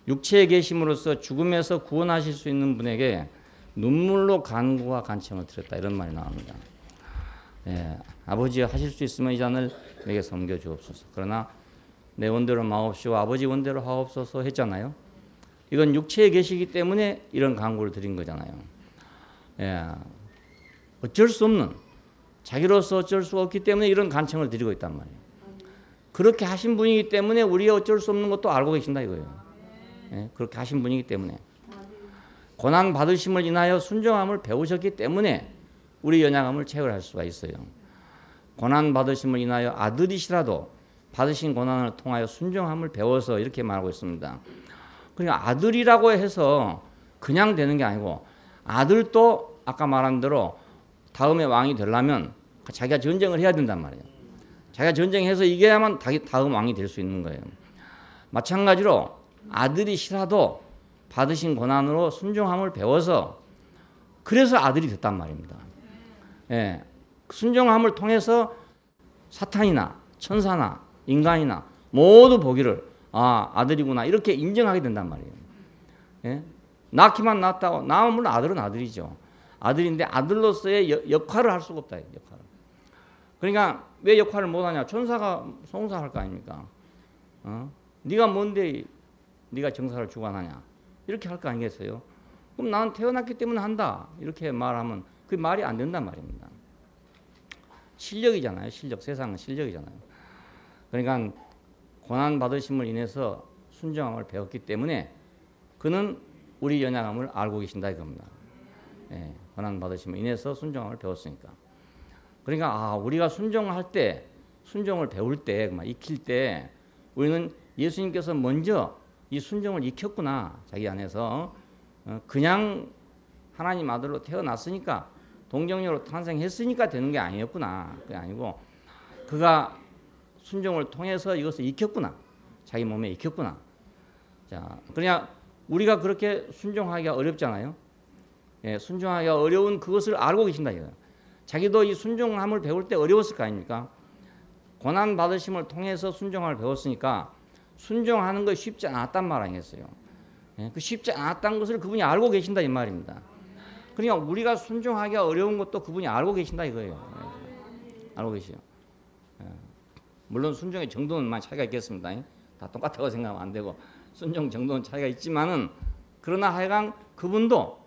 육체에 계심으로써 죽음에서 구원하실 수 있는 분에게 눈물로 간구와 간청을 드렸다 이런 말이 나옵니다. 예, 아버지 하실 수 있으면 이 잔을 내게 섬겨 주옵소서. 그러나 내 원대로 마옵시고 아버지 원대로 하옵소서 했잖아요. 이건 육체에 계시기 때문에 이런 간구를 드린 거잖아요. 예, 어쩔 수 없는 자기로서 어쩔 수 없기 때문에 이런 간청을 드리고 있단 말이에요. 그렇게 하신 분이기 때문에 우리가 어쩔 수 없는 것도 알고 계신다 이거예요. 예, 그렇게 하신 분이기 때문에 고난 받으심을 인하여 순종함을 배우셨기 때문에 우리 연약함을 체결할 수가 있어요. 고난 받으심을 인하여 아들이시라도 받으신 고난을 통하여 순종함을 배워서 이렇게 말하고 있습니다. 그러니까 아들이라고 해서 그냥 되는 게 아니고 아들도 아까 말한 대로 다음에 왕이 되려면 자기가 전쟁을 해야 된단 말이에요. 자기가 전쟁해서 이겨야만 다음 왕이 될 수 있는 거예요. 마찬가지로 아들이 싫어도 받으신 고난으로 순종함을 배워서 그래서 아들이 됐단 말입니다. 예, 순종함을 통해서 사탄이나 천사나 인간이나 모두 보기를 아들이구나 이렇게 인정하게 된단 말이에요. 예? 낳기만 낳았다고 낳으면 물론 아들은 아들이죠. 아들인데 아들로서의 역할을 할 수가 없다. 역할을. 그러니까 왜 역할을 못하냐? 천사가 송사할 거 아닙니까? 네가 뭔데 네가 정사를 주관하냐? 이렇게 할 거 아니겠어요? 그럼 나는 태어났기 때문에 한다. 이렇게 말하면 그 말이 안 된단 말입니다. 실력이잖아요. 실력. 세상은 실력이잖아요. 그러니까 고난 받으심을 인해서 순종함을 배웠기 때문에 그는 우리 연약함을 알고 계신다 이겁니다. 예, 고난 받으심을 인해서 순종함을 배웠으니까. 그러니까 우리가 순종할 때, 순종을 배울 때, 익힐 때 우리는 예수님께서 먼저 이 순종을 익혔구나. 자기 안에서 그냥 하나님 아들로 태어났으니까 동정녀로 탄생했으니까 되는 게 아니었구나. 그게 아니고 그가 순종을 통해서 이것을 익혔구나. 자기 몸에 익혔구나. 자, 그냥 우리가 그렇게 순종하기가 어렵잖아요. 예, 순종하기가 어려운 그것을 알고 계신다 이거예요. 자기도 이 순종함을 배울 때 어려웠을 거 아닙니까? 고난 받으심을 통해서 순종함을 배웠으니까 순종하는 것이 쉽지 않았단 말 아니겠어요? 예, 그 쉽지 않았다는 것을 그분이 알고 계신다 이 말입니다. 그러니까 우리가 순종하기가 어려운 것도 그분이 알고 계신다 이거예요. 알고 계시요. 예. 물론 순종의 정도는 차이가 있겠습니다. 다 똑같다고 생각하면 안 되고 순종 정도는 차이가 있지만은 그러나 하여간 그분도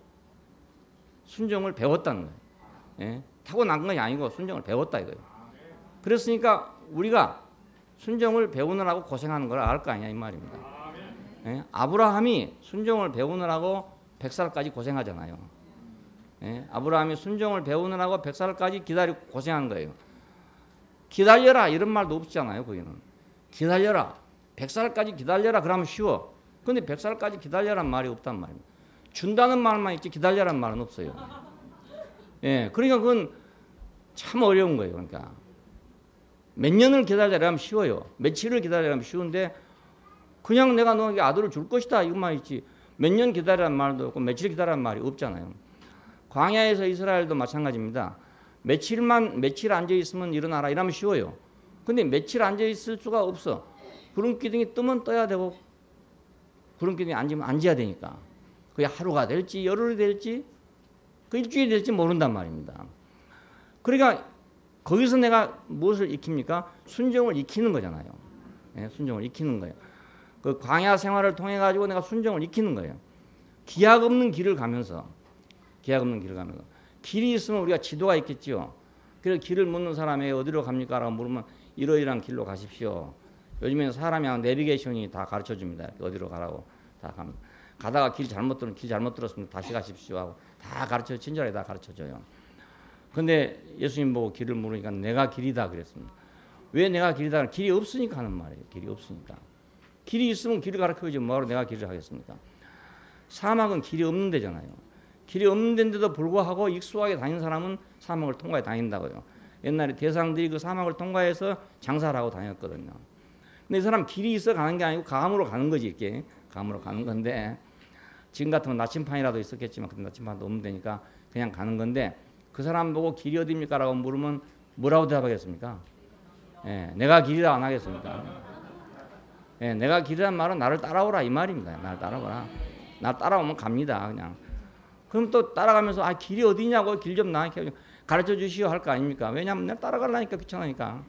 순종을 배웠다는 거예요. 예? 타고난 것이 아니고 순종을 배웠다 이거예요. 그랬으니까 우리가 순종을 배우느라고 고생하는 걸 알 거 아니냐 이 말입니다. 예? 아브라함이 순종을 배우느라고 100살까지 고생하잖아요. 예? 아브라함이 순종을 배우느라고 100살까지 기다리고 고생한 거예요. 기다려라 이런 말도 없잖아요. 거기는 기다려라 100살까지 기다려라 그러면 쉬워. 근데 100살까지 기다려란 말이 없단 말입니다. 준다는 말만 있지 기다려란 말은 없어요. 예, 그러니까 그건 참 어려운 거예요. 그러니까 몇 년을 기다리려면 쉬워요. 며칠을 기다리려면 쉬운데 그냥 내가 너에게 아들을 줄 것이다 이것만 있지 몇 년 기다리라는 말도 없고 며칠 기다리라는 말이 없잖아요. 광야에서 이스라엘도 마찬가지입니다. 며칠 앉아 있으면 일어나라 이러면 쉬워요. 근데 며칠 앉아 있을 수가 없어. 구름기둥이 뜨면 떠야 되고 구름기둥이 앉으면 앉아야 되니까 그게 하루가 될지 열흘이 될지 그 일주일이 될지 모른단 말입니다. 그러니까 거기서 내가 무엇을 익힙니까? 순종을 익히는 거잖아요. 예, 순종을 익히는 거예요. 그 광야 생활을 통해 가지고 내가 순종을 익히는 거예요. 기약 없는 길을 가면서 길이 있으면 우리가 지도가 있겠죠. 그래서 길을 묻는 사람에게 어디로 갑니까? 라고 물으면 이러이러한 길로 가십시오. 요즘에는 사람이 내비게이션이 다 가르쳐 줍니다. 어디로 가라고 다 갑니다. 가다가 길 잘못 들었으면 다시 가십시오 하고 다 친절하게 다 가르쳐 줘요. 근데 예수님 보고 길을 물으니까 내가 길이다 그랬습니다. 왜 내가 길이다? 길이 없으니까 하는 말이에요. 길이 없으니까. 길이 있으면 길을 가르쳐야지 뭐하러 내가 길을 하겠습니까? 사막은 길이 없는 데잖아요. 길이 없는 데인데도 불구하고 익숙하게 다니는 사람은 사막을 통과해 다닌다고요. 옛날에 대상들이 그 사막을 통과해서 장사를 하고 다녔거든요. 근데 이 사람 길이 있어 가는 게 아니고 감으로 가는 거지 이렇게. 감으로 가는 건데 지금 같으면 나침판이라도 있었겠지만 그때 나침판도 없는 데니까 그냥 가는 건데 그 사람 보고 길이 어디입니까? 라고 물으면 뭐라고 대답하겠습니까? 예, 내가 길이라 안 하겠습니까? 예, 내가 길이란 말은 나를 따라오라 이 말입니다. 나를 따라오라. 나 따라오면 갑니다. 그냥. 그럼 또 따라가면서 길이 어디냐고 길 좀 나 가르쳐 주시오 할 거 아닙니까? 왜냐하면 내가 따라가려니까 귀찮으니까.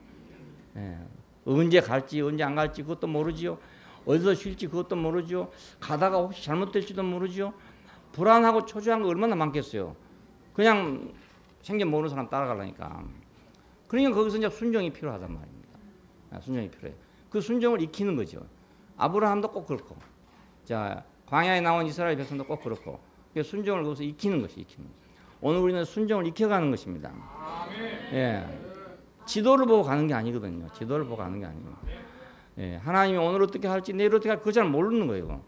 예, 언제 갈지 언제 안 갈지 그것도 모르지요. 어디서 쉴지 그것도 모르지요. 가다가 혹시 잘못될지도 모르지요. 불안하고 초조한 거 얼마나 많겠어요. 그냥 생전 모르는 사람 따라가려니까. 그러니까 거기서 이제 순종이 필요하단 말입니다. 순종이 필요해요. 그 순종을 익히는 거죠. 아브라함도 꼭 그렇고, 자 광야에 나온 이스라엘 백성도 꼭 그렇고, 순종을 거기서 익히는 것이 익히는 거죠. 오늘 우리는 순종을 익혀가는 것입니다. 예, 지도를 보고 가는 게 아니거든요. 지도를 보고 가는 게 아니에요. 예, 하나님이 오늘 어떻게 할지 내일 어떻게 할지 그거 잘 모르는 거예요.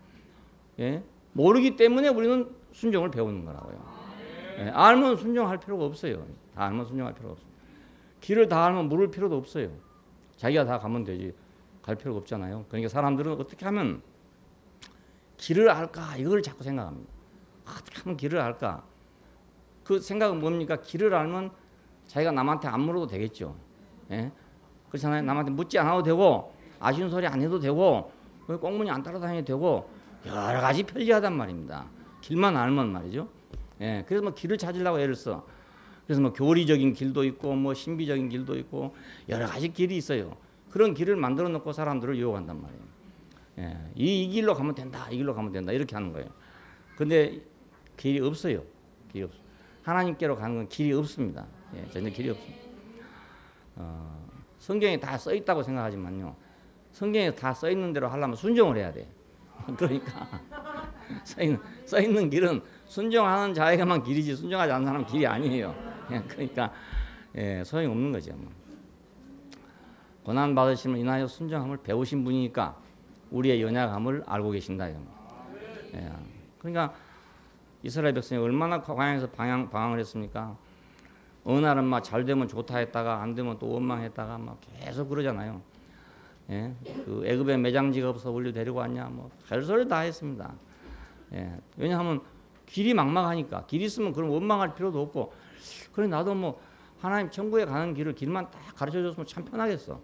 예, 모르기 때문에 우리는 순종을 배우는 거라고요. 알면 순종할 필요가 없어요. 다 알면 순종할 필요가 없어요. 길을 다 알면 물을 필요도 없어요. 자기가 다 가면 되지. 갈 필요가 없잖아요. 그러니까 사람들은 어떻게 하면 길을 알까 이걸 자꾸 생각합니다. 어떻게 하면 길을 알까? 그 생각은 뭡니까? 길을 알면 자기가 남한테 안 물어도 되겠죠. 예? 그렇잖아요. 남한테 묻지 않아도 되고 아쉬운 소리 안 해도 되고 꽁무니 안 따라다녀도 되고 여러 가지 편리하단 말입니다. 길만 알면 말이죠. 예, 그래서 뭐 길을 찾으려고 애를 써. 그래서 뭐 교리적인 길도 있고 뭐 신비적인 길도 있고 여러 가지 길이 있어요. 그런 길을 만들어 놓고 사람들을 유혹한단 말이에요. 예, 이 길로 가면 된다. 이 길로 가면 된다. 이렇게 하는 거예요. 근데 길이 없어요. 길이 없어요. 하나님께로 가는 건 길이 없습니다. 예, 전혀 길이 없습니다. 성경에 다 써 있다고 생각하지만요. 성경에 다 써 있는 대로 하려면 순종을 해야 돼. 그러니까 써 있는 길은 순종하는 자에게만 길이지 순종하지 않는 사람은 길이 아니에요. 그러니까 소용이 없는 거죠. 고난 받으심을 인하여 순종함을 배우신 분이니까 우리의 연약함을 알고 계신다. 그러니까 이스라엘 백성이 얼마나 광야에서 방황을 했습니까? 어느 날은 막 잘 되면 좋다 했다가 안 되면 또 원망했다가 막 계속 그러잖아요. 예? 그 애굽에 매장지가 없어 우리 데리고 왔냐 뭐 별소리 다 했습니다. 예. 왜냐하면 길이 막막하니까 길 있으면 그럼 원망할 필요도 없고 그래 나도 뭐 하나님 천국에 가는 길만 딱 가르쳐줬으면 참 편하겠어.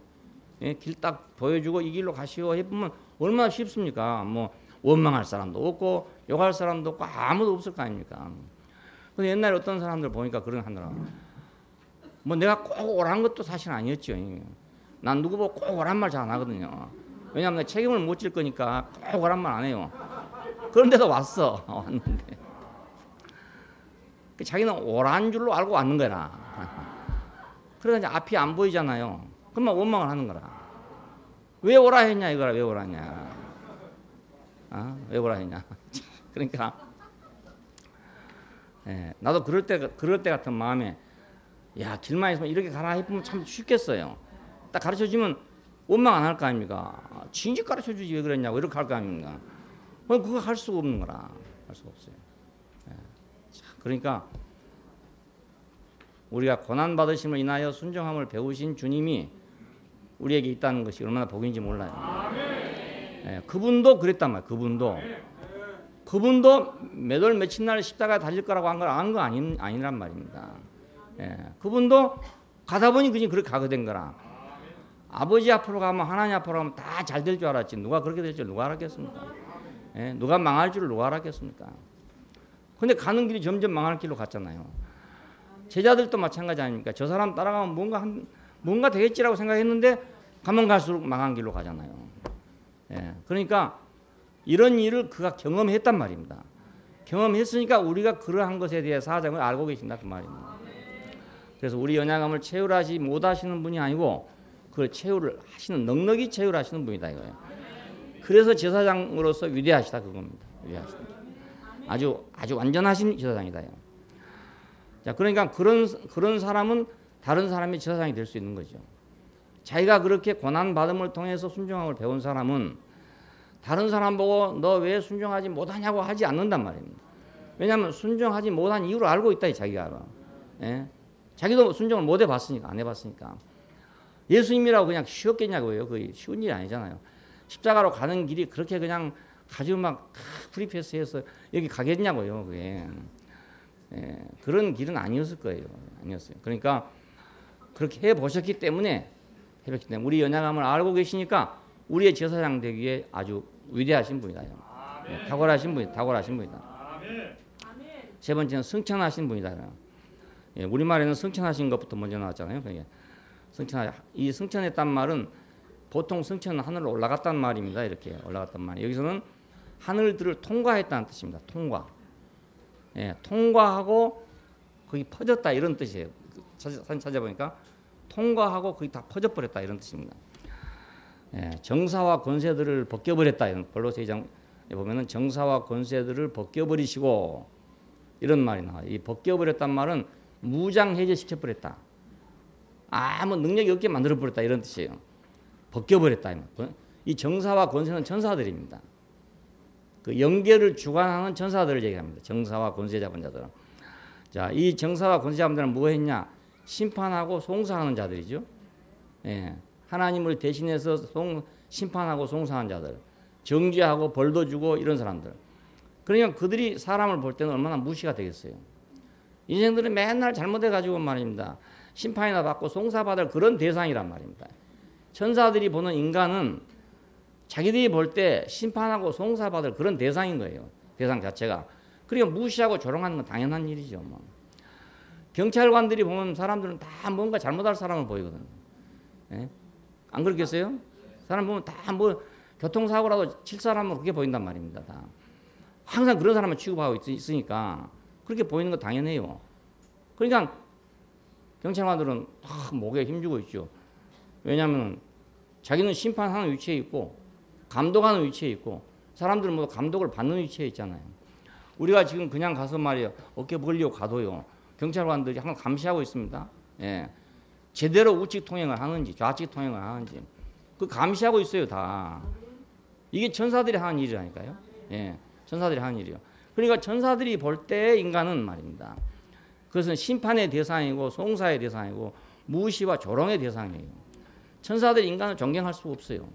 예? 길 딱 보여주고 이 길로 가시오 해보면 얼마나 쉽습니까? 뭐 원망할 사람도 없고 욕할 사람도 없고 아무도 없을 거 아닙니까? 근데 옛날에 어떤 사람들 보니까 그런 하더라. 뭐 내가 꼭 오라는 것도 사실 아니었죠. 난 누구 보고 꼭 오란 말 잘 안 하거든요. 왜냐하면 내가 책임을 못 질 거니까 꼭 오란 말 안 해요. 그런데도 왔어. 왔는데 자기는 오란 줄로 알고 왔는 거라. 그러니까 이제 앞이 안 보이잖아요. 그러면 원망을 하는 거라. 왜 오라 했냐 이거라. 왜 오라 했냐. 왜 오라 했냐. 그러니까 나도 그럴 때 같은 마음에 야 길만 있으면 이렇게 가라 해보면 참 쉽겠어요. 딱 가르쳐주면 원망 안 할 거 아닙니까? 진즉 가르쳐주지 왜 그랬냐고 이렇게 할 거 아닙니까? 그거 할 수가 없는 거라. 할 수가 없어요. 그러니까 우리가 고난받으심을 인하여 순종함을 배우신 주님이 우리에게 있다는 것이 얼마나 복인지 몰라요. 그분도 그랬단 말이에요. 그분도 몇 월 며칠 날 십자가에 달릴 거라고 한 걸 아는 거 아니란 말입니다. 그분도 가다 보니 그냥 그렇게 가게 된 거라. 아버지 앞으로 가면 하나님 앞으로 가면 다 잘 될 줄 알았지. 누가 그렇게 될 줄 누가 알았겠습니까? 누가 망할 줄 누가 알았겠습니까? 근데 가는 길이 점점 망할 길로 갔잖아요. 제자들도 마찬가지 아닙니까? 저 사람 따라가면 뭔가 되겠지라고 생각했는데 가면 갈수록 망한 길로 가잖아요. 그러니까 이런 일을 그가 경험했단 말입니다. 경험했으니까 우리가 그러한 것에 대해 사정을 알고 계신다 그 말입니다. 그래서 우리 연약함을 채울하지 못하시는 분이 아니고 그걸 채울을 하시는 넉넉히 채울하시는 분이다 이거예요. 그래서 제사장으로서 위대하시다 그겁니다. 위대하시다. 아주 완전하신 제사장이다. 자, 그러니까 그런 사람은 다른 사람이 제사장이 될 수 있는 거죠. 자기가 그렇게 고난 받음을 통해서 순종함을 배운 사람은 다른 사람 보고 너 왜 순종하지 못하냐고 하지 않는단 말입니다. 왜냐하면 순종하지 못한 이유를 알고 있다 자기가. 자기도 순종을 못 해봤으니까 안 해봤으니까. 예수님이라고 그냥 쉬웠겠냐고요. 그게 쉬운 일이 아니잖아요. 십자가로 가는 길이 그렇게 그냥 가지고 막 프리패스해서 여기 가겠냐고요. 그게 그런 길은 아니었을 거예요. 아니었어요. 그러니까 그렇게 해보셨기 때문에 우리 연약함을 알고 계시니까 우리의 제사장 되기에 아주 위대하신 분이다. 탁월하신 분이다. 세 번째는 승천하신 분이다. 우리말에는 승천하신 것부터 먼저 나왔잖아요. 이 승천했단 말은 보통 승천은 하늘로 올라갔단 말입니다. 이렇게 올라갔단 말이에요. 여기서는 하늘들을 통과했다는 뜻입니다. 통과하고 거기 퍼졌다 이런 뜻이에요. 사진 찾아보니까 통과하고 거기 다 퍼져버렸다 이런 뜻입니다. 정사와 권세들을 벗겨버렸다. 이런 골로새 2장에 보면은 정사와 권세들을 벗겨버리시고 이런 말이 나와요. 이 벗겨버렸단 말은 무장해제시켜버렸다. 아무 능력이 없게 만들어버렸다 이런 뜻이에요. 벗겨버렸다. 이 정사와 권세는 천사들입니다. 그 영계를 주관하는 천사들을 얘기합니다. 정사와 권세 잡은 자들은. 자, 이 정사와 권세자들은 뭐 했냐? 심판하고 송사하는 자들이죠. 예, 하나님을 대신해서 심판하고 송사하는 자들, 정죄하고 벌도 주고 이런 사람들. 그러니까 그들이 사람을 볼 때는 얼마나 무시가 되겠어요. 인생들은 맨날 잘못해가지고 말입니다. 심판이나 받고 송사받을 그런 대상이란 말입니다. 천사들이 보는 인간은 자기들이 볼 때 심판하고 송사받을 그런 대상인 거예요. 대상 자체가. 그러니까 무시하고 조롱하는 건 당연한 일이죠. 뭐. 경찰관들이 보면 사람들은 다 뭔가 잘못할 사람을 보이거든요. 예? 안 그렇겠어요? 사람 보면 다 뭐 교통사고라도 칠 사람은 그렇게 보인단 말입니다. 다. 항상 그런 사람을 취급하고 있으니까 그렇게 보이는 거 당연해요. 그러니까 경찰관들은 다 목에 힘주고 있죠. 왜냐하면 자기는 심판하는 위치에 있고 감독하는 위치에 있고 사람들은 모두 감독을 받는 위치에 있잖아요. 우리가 지금 그냥 가서 말이에요. 어깨 벌리고 가도요. 경찰관들이 항상 감시하고 있습니다. 예. 제대로 우측 통행을 하는지 좌측 통행을 하는지 그 감시하고 있어요. 다. 이게 천사들이 하는 일이라니까요. 예. 천사들이 하는 일이요. 그러니까 천사들이 볼 때 인간은 말입니다. 그것은 심판의 대상이고 송사의 대상이고 무시와 조롱의 대상이에요. 천사들이 인간을 존경할 수가 없어요.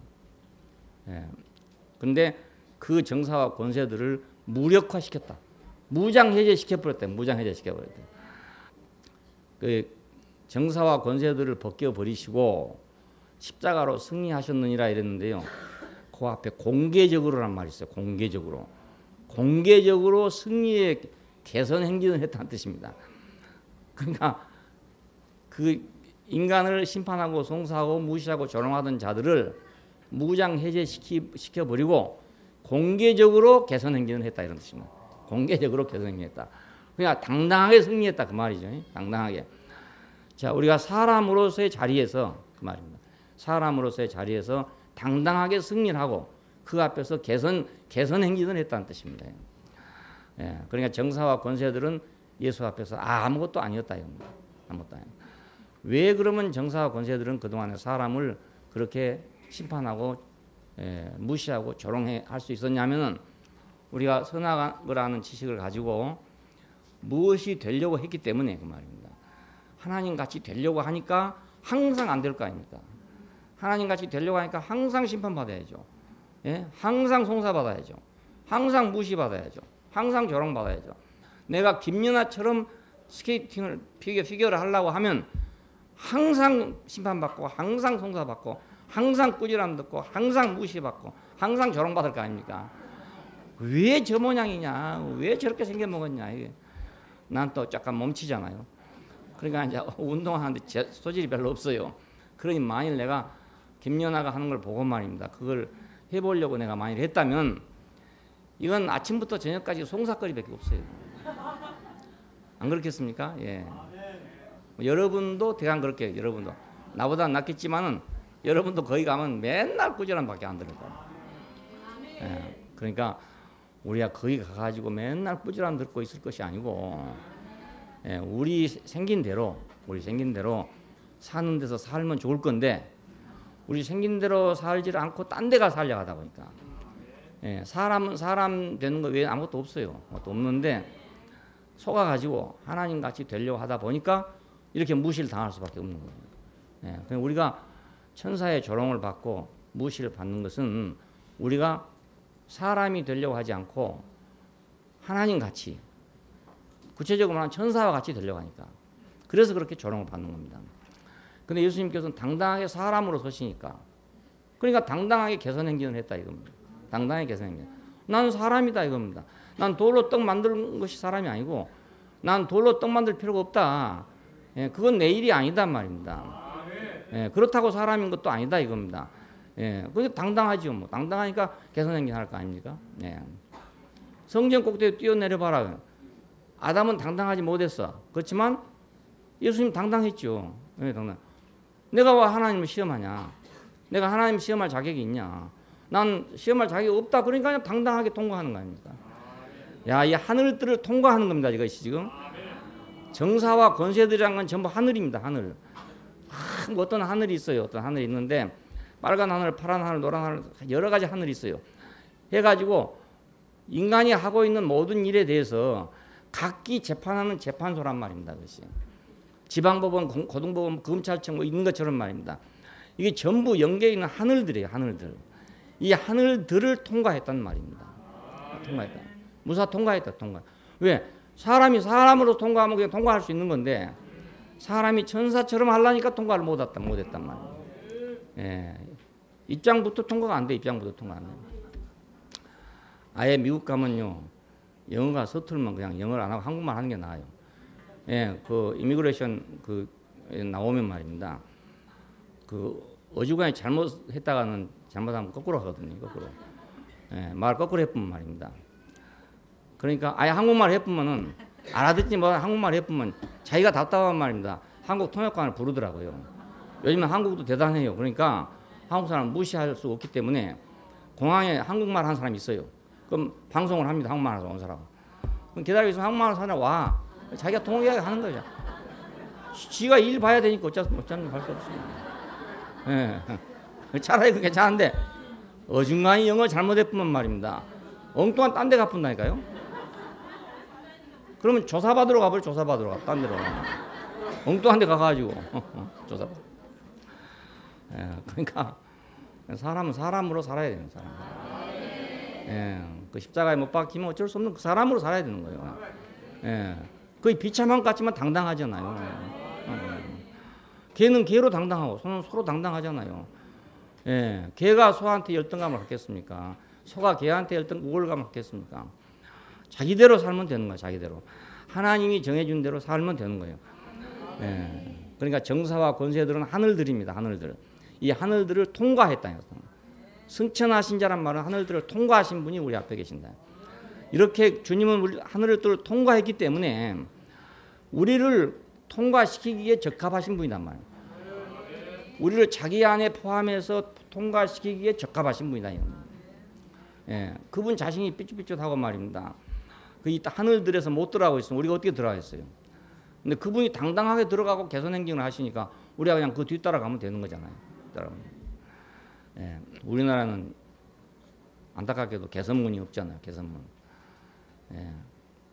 그런데 예. 그 정사와 권세들을 무력화시켰다. 무장해제시켜버렸다. 무장해제시켜버렸다. 그 정사와 권세들을 벗겨버리시고 십자가로 승리하셨느니라 이랬는데요. 그 앞에 공개적으로란 말이 있어요. 공개적으로. 공개적으로 승리의 개선 행진을 했다는 뜻입니다. 그러니까 그 인간을 심판하고 송사하고 무시하고 조롱하던 자들을 무장 해제시켜버리고 공개적으로 개선 행진을 했다 이런 뜻입니다. 공개적으로 개선 행진했다. 그냥 당당하게 승리했다 그 말이죠. 당당하게. 자, 우리가 사람으로서의 자리에서 그 말입니다. 사람으로서의 자리에서 당당하게 승리를 하고 그 앞에서 개선 행진을 했다는 뜻입니다. 예, 그러니까 정사와 권세들은 예수 앞에서 아무것도 아니었다 이겁니다. 아무것도 아니었다. 왜 그러면 정사와 권세들은 그동안에 사람을 그렇게 심판하고 무시하고 조롱할 수 있었냐면은 우리가 선악을 아는 지식을 가지고 무엇이 되려고 했기 때문에 그 말입니다. 하나님 같이 되려고 하니까 항상 안 될 거 아닙니까? 하나님 같이 되려고 하니까 항상 심판받아야죠. 예? 항상 송사받아야죠. 항상 무시받아야죠. 항상 조롱받아야죠. 내가 김연아처럼 스케이팅을 피겨를 하려고 하면 항상 심판받고 항상 송사받고 항상 꾸지람 듣고 항상 무시받고 항상 조롱받을 거 아닙니까? 왜 저 모양이냐? 왜 저렇게 생겨먹었냐? 이게 난 또 약간 멈추잖아요. 그러니까 이제 운동하는데 소질이 별로 없어요. 그러니 만일 내가 김연아가 하는 걸 보고 말입니다. 그걸 해보려고 내가 만일 했다면 이건 아침부터 저녁까지 송사거리밖에 없어요. 안 그렇겠습니까? 예. 여러분도 대강 그렇게 여러분도 나보다 낫겠지만은 여러분도 거기 가면 맨날 꾸지람밖에 안 들을 거예요. 예. 그러니까 우리가 거기 가가지고 맨날 꾸지람 듣고 있을 것이 아니고 예. 우리 생긴 대로 사는 데서 살면 좋을 건데 우리 생긴 대로 살지를 않고 딴 데 가 살려고 하다 보니까 예. 사람 되는 거 외에 아무것도 없어요. 아무것도 없는데 속아가지고 하나님 같이 되려고 하다 보니까 이렇게 무시를 당할 수밖에 없는 거예요. 예, 그러니까 우리가 천사의 조롱을 받고 무시를 받는 것은 우리가 사람이 되려고 하지 않고 하나님 같이 구체적으로 말하면 천사와 같이 되려고 하니까 그래서 그렇게 조롱을 받는 겁니다. 그런데 예수님께서는 당당하게 사람으로 서시니까 그러니까 당당하게 개선 행진을 했다 이겁니다. 당당하게 개선 행진. 나는 사람이다 이겁니다. 난 돌로 떡 만드는 것이 사람이 아니고 난 돌로 떡 만들 필요가 없다. 예, 그건 내 일이 아니다 말입니다. 예, 그렇다고 사람인 것도 아니다 이겁니다. 예, 그게 당당하죠. 뭐 당당하니까 개선행진할 거 아닙니까? 예. 성전 꼭대기 뛰어내려 봐라. 아담은 당당하지 못했어. 그렇지만 예수님 당당했죠. 예, 당당. 내가 왜 하나님을 시험하냐? 내가 하나님 시험할 자격이 있냐? 난 시험할 자격이 없다. 그러니까 그냥 당당하게 통과하는 거 아닙니까? 야, 이 하늘들을 통과하는 겁니다. 이것이 지금 정사와 권세들이란 건 전부 하늘입니다. 하늘. 어떤 하늘이 있어요. 어떤 하늘이 있는데 빨간 하늘, 파란 하늘, 노란 하늘 여러 가지 하늘이 있어요. 해가지고 인간이 하고 있는 모든 일에 대해서 각기 재판하는 재판소란 말입니다. 그것이 지방법원, 고등법원, 검찰청 뭐 있는 것처럼 말입니다. 이게 전부 연계해 있는 하늘들이에요. 하늘들. 이 하늘들을 통과했단 말입니다. 통과했다. 무사 통과했다. 통과. 왜? 사람이 사람으로 통과하면 그냥 통과할 수 있는 건데 사람이 천사처럼 하려니까 통과를 못했단 말이에요. 예. 입장부터 통과가 안 돼. 입장부터 통과 안 돼. 아예 미국 가면요 영어가 서툴면 그냥 영어를 안 하고 한국말 하는 게 나아요. 예, 그 이미그레이션 그 나오면 말입니다. 그 어지간히 잘못했다가는 잘못하면 거꾸로 하거든요. 거꾸로. 예, 말 거꾸로 해보면 말입니다. 그러니까 아예 한국말 해보면은 알아듣지 뭐 한국말 해보면 자기가 답답한 말입니다. 한국 통역관을 부르더라고요. 요즘은 한국도 대단해요. 그러니까 한국 사람 무시할 수 없기 때문에 공항에 한국말 하는 사람이 있어요. 그럼 방송을 합니다. 한국말 하는 사람. 그럼 기다리고 있으면 한국말 하는 사람 와. 자기가 통역하게 하는 거죠. 지가 일 봐야 되니까 어쩌면 할 수 없어요. 예. 차라리 그게 괜찮은데 어중간히 영어 잘못했으면 말입니다. 엉뚱한 딴 데 가뿐다니까요. 그러면 조사받으러 가버려. 조사받으러 가. 딴 데로. 엉뚱한 데 가가지고 조사. 예. 그러니까 사람은 사람으로 살아야 되는 사람. 예. 그 십자가에 못 박히면 어쩔 수 없는 그 사람으로 살아야 되는 거예요. 예. 거의 비참한 것 같지만 당당하잖아요. 개는 개로 당당하고 소는 소로 당당하잖아요. 예. 개가 소한테 열등감을 갖겠습니까? 소가 개한테 우월감을 갖겠습니까? 자기대로 살면 되는 거야. 자기대로. 하나님이 정해준 대로 살면 되는 거예요. 예. 그러니까 정사와 권세들은 하늘들입니다. 하늘들. 이 하늘들을 통과했다. 승천하신 자란 말은 하늘들을 통과하신 분이 우리 앞에 계신다. 이렇게 주님은 우리 하늘을 통과했기 때문에 우리를 통과시키기에 적합하신 분이란 말이에요. 우리를 자기 안에 포함해서 통과시키기에 적합하신 분이다. 예, 그분 자신이 삐뚤삐뚤하고 말입니다. 그 하늘들에서 못 들어가고 있으면 우리가 어떻게 들어가겠어요? 근데 그분이 당당하게 들어가고 개선 행진을 하시니까 우리가 그냥 그 뒤 따라가면 되는 거잖아요. 예, 우리나라는 안타깝게도 개선문이 없잖아요. 개선문. 예,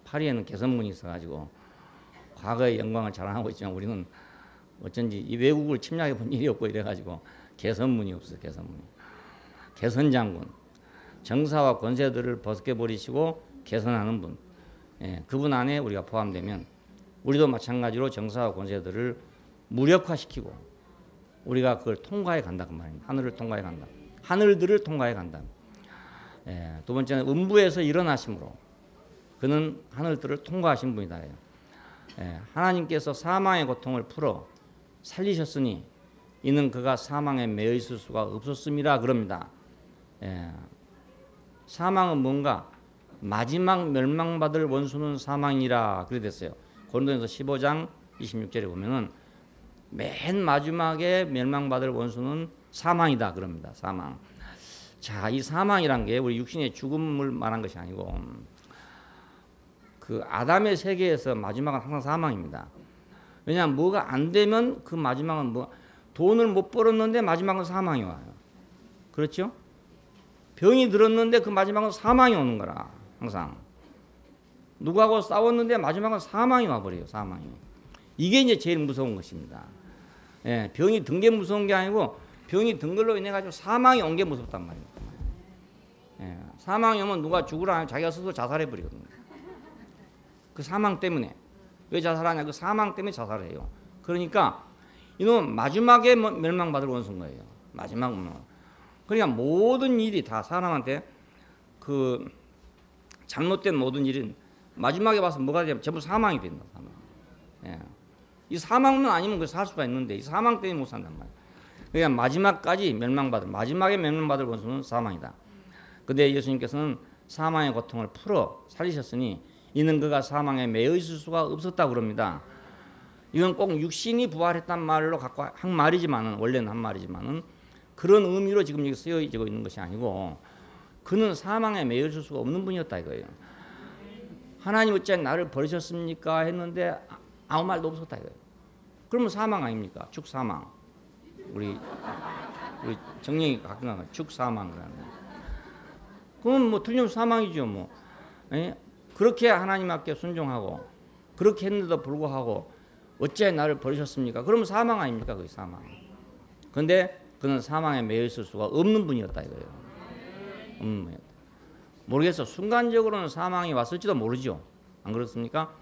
파리에는 개선문이 있어가지고 과거의 영광을 자랑하고 있지만 우리는 어쩐지 이 외국을 침략해 본 일이 없고 이래가지고 개선문이 없어요. 개선문이. 개선장군. 정사와 권세들을 벗겨버리시고 개선하는 분. 예, 그분 안에 우리가 포함되면 우리도 마찬가지로 정사와 권세들을 무력화시키고 우리가 그걸 통과해 간다 그 말입니다. 하늘을 통과해 간다. 하늘들을 통과해 간다. 예, 두 번째는 음부에서 일어나심으로 그는 하늘들을 통과하신 분이다. 예, 하나님께서 사망의 고통을 풀어 살리셨으니 이는 그가 사망에 매여 있을 수가 없었음이라 그럽니다. 예, 사망은 뭔가 마지막 멸망받을 원수는 사망이라 그래 됐어요. 고린도전서 15장 26절에 보면은 맨 마지막에 멸망받을 원수는 사망이다 그럽니다. 사망. 자, 이 사망이란 게 우리 육신의 죽음을 말한 것이 아니고 그 아담의 세계에서 마지막은 항상 사망입니다. 왜냐하면 뭐가 안 되면 그 마지막은 뭐 돈을 못 벌었는데 마지막은 사망이 와요. 그렇죠? 병이 들었는데 그 마지막은 사망이 오는 거라. 항상. 누구하고 싸웠는데 마지막은 사망이 와버려요. 사망이. 이게 이제 제일 무서운 것입니다. 예, 병이 든 게 무서운 게 아니고 병이 든 걸로 인해 가지고 사망이 온 게 무섭단 말입니다. 예, 사망이 오면 누가 죽으라 하면 자기가 스스로 자살해 버리거든요. 그 사망 때문에. 왜 자살하냐? 그 사망 때문에 자살해요. 그러니까 이놈은 마지막에 멸망받을 원수인 거예요. 마지막. 그러니까 모든 일이 다 사람한테 그 잘못된 모든 일은 마지막에 봐서 뭐가 되냐면 전부 사망이 된다. 사망. 예. 이 사망만 아니면 그 살 수가 있는데 이 사망 때문에 못 산단 말이에요. 그러니까 마지막까지 마지막에 멸망받을 원수는 사망이다. 근데 예수님께서는 사망의 고통을 풀어 살리셨으니 이는 그가 사망에 매여 있을 수가 없었다고 그럽니다. 이건 꼭 육신이 부활했단 말로 갖고 한 말이지만은 원래는 한 말이지만은 그런 의미로 지금 여기 쓰여지고 있는 것이 아니고 그는 사망에 매여 있을 수가 없는 분이었다 이거예요. 하나님 어찌 나를 버리셨습니까? 했는데 아무 말도 없었다 이거예요. 그러면 사망 아닙니까? 축사망. 우리 정령이 가끔 가면 축사망 그러는. 그건 뭐 틀림없이 사망이죠 뭐. 예? 그렇게 하나님 앞에 순종하고 그렇게 했는데도 불구하고 어째 나를 버리셨습니까? 그러면 사망 아닙니까? 그게 사망. 그런데 그는 사망에 매여 있을 수가 없는 분이었다 이거예요. 없는 분이었다. 모르겠어. 순간적으로는 사망이 왔을지도 모르죠. 안 그렇습니까?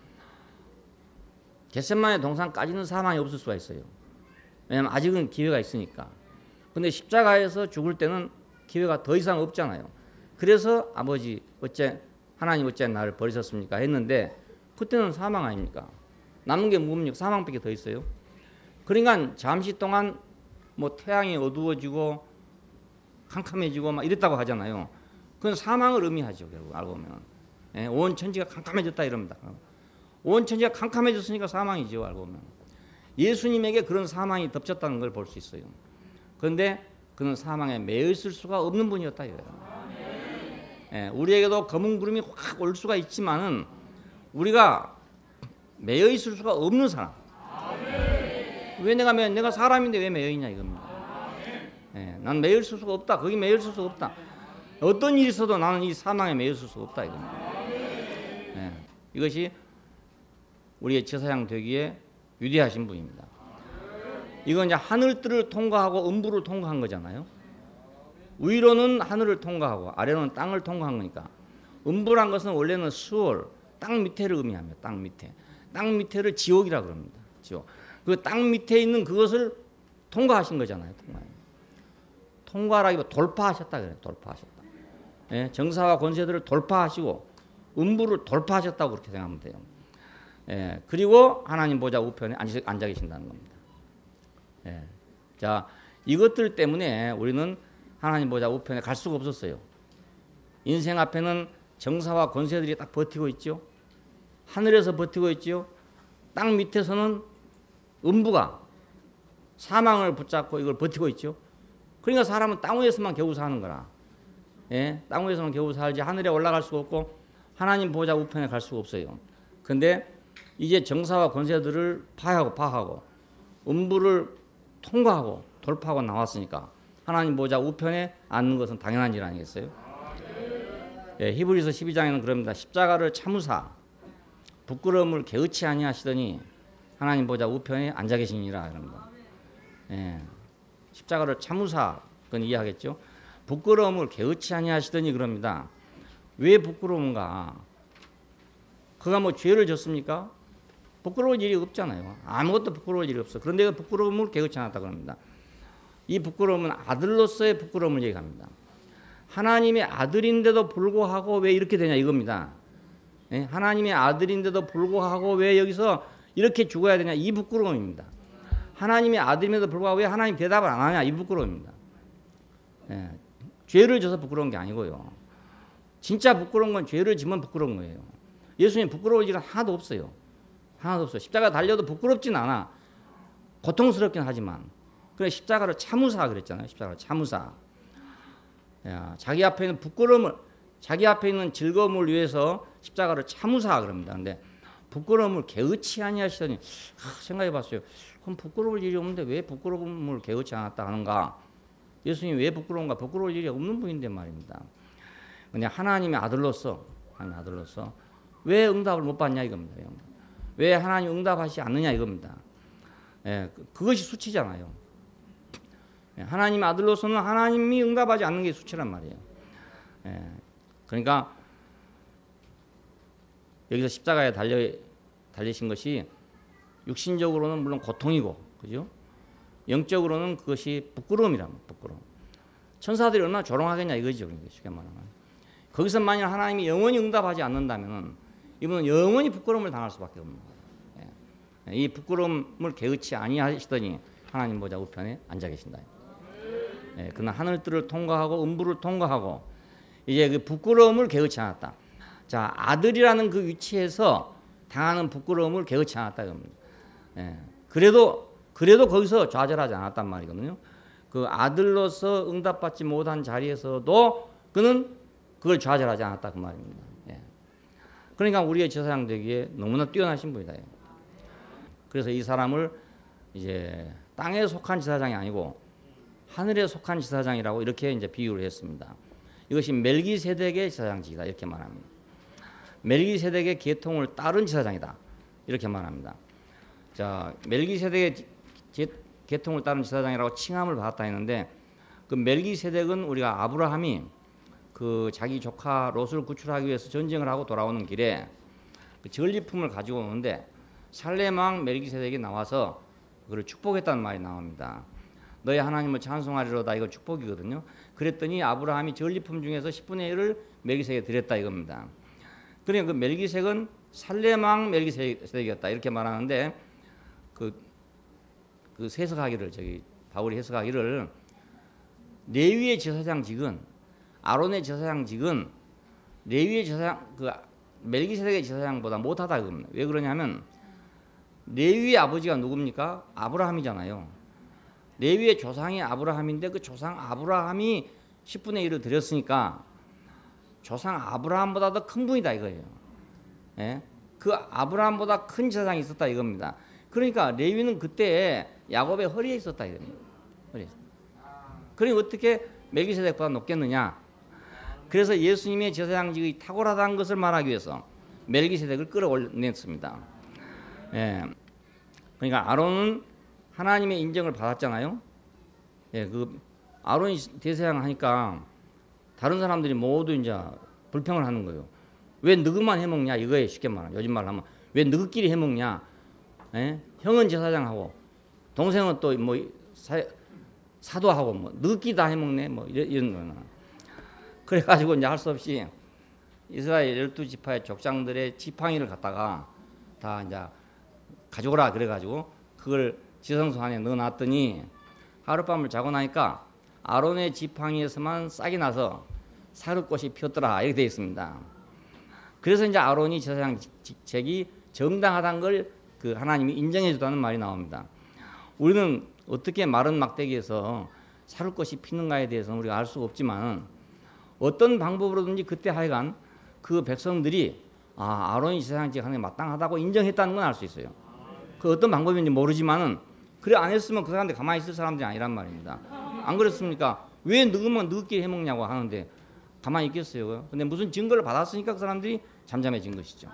겟세마네 동산까지는 사망이 없을 수가 있어요. 왜냐하면 아직은 기회가 있으니까. 근데 십자가에서 죽을 때는 기회가 더 이상 없잖아요. 그래서 아버지 어째 하나님 어째 나를 버리셨습니까? 했는데 그때는 사망 아닙니까? 남은 게 뭡니까? 사망밖에 더 있어요. 그러니까 잠시 동안 뭐 태양이 어두워지고 캄캄해지고 막 이랬다고 하잖아요. 그건 사망을 의미하죠. 결국 알고 보면. 예, 온 천지가 캄캄해졌다 이럽니다. 온 천지가 캄캄해졌으니까 사망이죠. 알고 보면. 예수님에게 그런 사망이 덮쳤다는 걸 볼 수 있어요. 그런데 그는 사망에 매여 있을 수가 없는 분이었다 이거예요. 예, 우리에게도 검은 구름이 확 올 수가 있지만은 우리가 매여 있을 수가 없는 사람. 왜 내가 사람인데 왜 매여 있냐 이겁니다. 예, 난 매여 있을 수가 없다. 거기 매여 있을 수가 없다. 어떤 일이 있어도 나는 이 사망에 매여 있을 수가 없다 이겁니다. 예, 이것이 우리의 제사장 되기에 위대하신 분입니다. 이건 이제 하늘들을 통과하고 음부를 통과한 거잖아요. 위로는 하늘을 통과하고 아래로는 땅을 통과한 거니까. 음부란 것은 원래는 수월, 땅 밑에를 의미합니다. 땅 밑에. 땅 밑에를 지옥이라 그럽니다. 지옥. 그 땅 밑에 있는 그것을 통과하신 거잖아요. 통과라기보다 돌파하셨다 그래요. 돌파하셨다. 예, 정사와 권세들을 돌파하시고 음부를 돌파하셨다고 그렇게 생각하면 돼요. 예, 그리고 하나님 보좌 우편에 앉아 계신다는 겁니다. 예, 자, 이것들 때문에 우리는 하나님 보좌 우편에 갈 수가 없었어요. 인생 앞에는 정사와 권세들이 딱 버티고 있죠. 하늘에서 버티고 있죠. 땅 밑에서는 음부가 사망을 붙잡고 이걸 버티고 있죠. 그러니까 사람은 땅 위에서만 겨우 사는 거라. 예, 땅 위에서만 겨우 살지 하늘에 올라갈 수가 없고 하나님 보좌 우편에 갈 수가 없어요. 그런데 이제 정사와 권세들을 파하고 음부를 통과하고 돌파하고 나왔으니까 하나님 보좌 우편에 앉는 것은 당연한 일 아니겠어요? 예, 히브리서 12장에는 그럽니다. 십자가를 참으사 부끄러움을 개의치 아니하시더니 하나님 보좌 우편에 앉아 계시니라 이럽니다. 예, 십자가를 참으사 그건 이해하겠죠? 부끄러움을 개의치 아니하시더니 그럽니다. 왜 부끄러운가? 그가 뭐 죄를 졌습니까? 부끄러울 일이 없잖아요. 아무것도 부끄러울 일이 없어. 그런데 그 부끄러움을 개의치 않았다 그럽니다. 이 부끄러움은 아들로서의 부끄러움을 얘기합니다. 하나님의 아들인데도 불구하고 왜 이렇게 되냐 이겁니다. 예? 하나님의 아들인데도 불구하고 왜 여기서 이렇게 죽어야 되냐 이 부끄러움입니다. 하나님의 아들임에도 불구하고 왜 하나님 대답을 안 하냐 이 부끄러움입니다. 예. 죄를 져서 부끄러운 게 아니고요. 진짜 부끄러운 건 죄를 지면 부끄러운 거예요. 예수님 부끄러울 일은 하나도 없어요. 하나도 없어요. 십자가 달려도 부끄럽진 않아. 고통스럽긴 하지만. 그래 십자가를 참으사 그랬잖아요. 십자가를 참으사. 야, 자기 앞에 있는 부끄러움을 자기 앞에 있는 즐거움을 위해서 십자가를 참으사 그럽니다. 근데 부끄러움을 개의치 아니하시더니 생각해 봤어요. 그럼 부끄러울 일이 없는데 왜 부끄러움을 개의치 않았다 하는가? 예수님이 왜 부끄러운가? 부끄러울 일이 없는 분인데 말입니다. 근데 하나님의 아들로서 왜 응답을 못 받냐 이겁니다. 왜 하나님 응답하시지 않느냐 이겁니다. 예, 그것이 수치잖아요. 예, 하나님의 아들로서는 하나님이 응답하지 않는 게 수치란 말이에요. 예, 그러니까 여기서 십자가에 달리신 것이 육신적으로는 물론 고통이고, 그죠? 영적으로는 그것이 부끄러움이란 부끄러움. 천사들이 얼마나 조롱하겠냐 이거죠. 쉽게 말하면. 거기서 만약 하나님이 영원히 응답하지 않는다면 이분은 영원히 부끄러움을 당할 수밖에 없는 거예요. 예. 이 부끄러움을 개의치 아니하시더니 하나님 보좌 우편에 앉아 계신다. 예. 그는 하늘들을 통과하고 음부를 통과하고 이제 그 부끄러움을 개의치 않았다. 자, 아들이라는 그 위치에서 당하는 부끄러움을 개의치 않았다. 예. 그래도 거기서 좌절하지 않았단 말이거든요. 그 아들로서 응답받지 못한 자리에서도 그는 그걸 좌절하지 않았다 그 말입니다. 예. 그러니까 우리의 제사장 되기에 너무나 뛰어나신 분이다. 그래서 이 사람을 이제 땅에 속한 제사장이 아니고 하늘에 속한 제사장이라고 이렇게 이제 비유를 했습니다. 이것이 멜기세덱의 제사장직이다 이렇게 말합니다. 멜기세덱의 계통을 따른 제사장이다. 이렇게 말합니다. 자, 멜기세덱의 계통을 따른 제사장이라고 칭함을 받았다 했는데 그 멜기세덱은 우리가 아브라함이 그 자기 조카 롯을 구출하기 위해서 전쟁을 하고 돌아오는 길에 그 전리품을 가지고 오는데 살렘 왕 멜기세덱이 나와서 그를 축복했다는 말이 나옵니다. 너희 하나님을 찬송하리로다. 이건 축복이거든요. 그랬더니 아브라함이 전리품 중에서 10분의 1을 멜기세덱에 드렸다 이겁니다. 그러니까 그 멜기세덱은 살렘 왕 멜기세덱이었다 이렇게 말하는데 그 해석하기를 바울이 해석하기를 레위의 제사장직은 아론의 제사장직은 레위의 제사장 멜기세덱의 제사장보다 못하다 이겁니다. 왜 그러냐면 레위의 아버지가 누굽니까? 아브라함이잖아요. 레위의 조상이 아브라함인데 그 조상 아브라함이 10분의 1을 드렸으니까 조상 아브라함보다 더 큰 분이다 이거예요. 예? 그 아브라함보다 큰 제사장이 있었다 이겁니다. 그러니까 레위는 그때 야곱의 허리에 있었다 이겁니다. 그러니 어떻게 멜기세덱보다 높겠느냐? 그래서 예수님의 제사장직이 탁월하다는 것을 말하기 위해서 멜기세덱을 끌어올렸습니다. 예. 그러니까 아론은 하나님의 인정을 받았잖아요. 예, 그 아론이 대제사장 하니까 다른 사람들이 모두 이제 불평을 하는 거예요. 왜 너그만 해먹냐 이거에 쉽게 말하면 요즘 말로 하면 왜 너그끼리 해먹냐? 예? 형은 제사장하고 동생은 또 뭐 사도하고 뭐 너그끼리 다 해먹네 뭐 이런 거는. 그래가지고 이제 할 수 없이 이스라엘 12지파의 족장들의 지팡이를 갖다가 다 이제 가져오라 그래가지고 그걸 지성소 안에 넣어놨더니 하룻밤을 자고 나니까 아론의 지팡이에서만 싹이 나서 사르꽃이 피었더라 이렇게 되어 있습니다. 그래서 이제 아론이 제사장 직책이 정당하다는 걸 그 하나님이 인정해 주다는 말이 나옵니다. 우리는 어떻게 마른 막대기에서 사르꽃이 피는가에 대해서는 우리가 알 수가 없지만 어떤 방법으로든지 그때 하여간 그 백성들이 아론이 제사장직 하는 게 마땅하다고 인정했다는 건 알 수 있어요. 그 어떤 방법인지 모르지만은 그래 안 했으면 그 사람들 가만히 있을 사람들이 아니란 말입니다. 안 그렇습니까? 왜 너희끼리 해먹냐고 하는데 가만히 있겠어요. 근데 무슨 증거를 받았으니까 그 사람들이 잠잠해진 것이죠.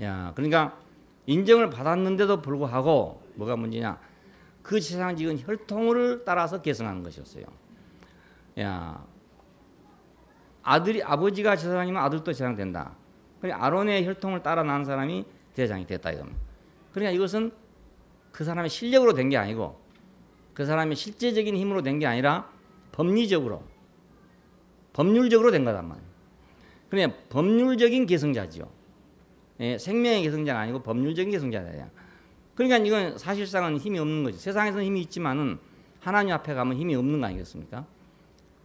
야, 그러니까 인정을 받았는데도 불구하고 뭐가 문제냐? 그 제사장직은 혈통을 따라서 계승하는 것이었어요. 야, 아버지가 제사장이면 아들도 제사장 된다. 그러니까 아론의 혈통을 따라 난 사람이 대장이 됐다 이겁니다. 그러니까 이것은 그 사람의 실력으로 된 게 아니고 그 사람의 실제적인 힘으로 된 게 아니라 법률적으로 된 거단 말이에요. 그러니까 법률적인 계승자지요. 예, 생명의 계승자가 아니고 법률적인 계승자다. 그러니까 이건 사실상은 힘이 없는 거죠. 세상에서는 힘이 있지만은 하나님 앞에 가면 힘이 없는 거 아니겠습니까?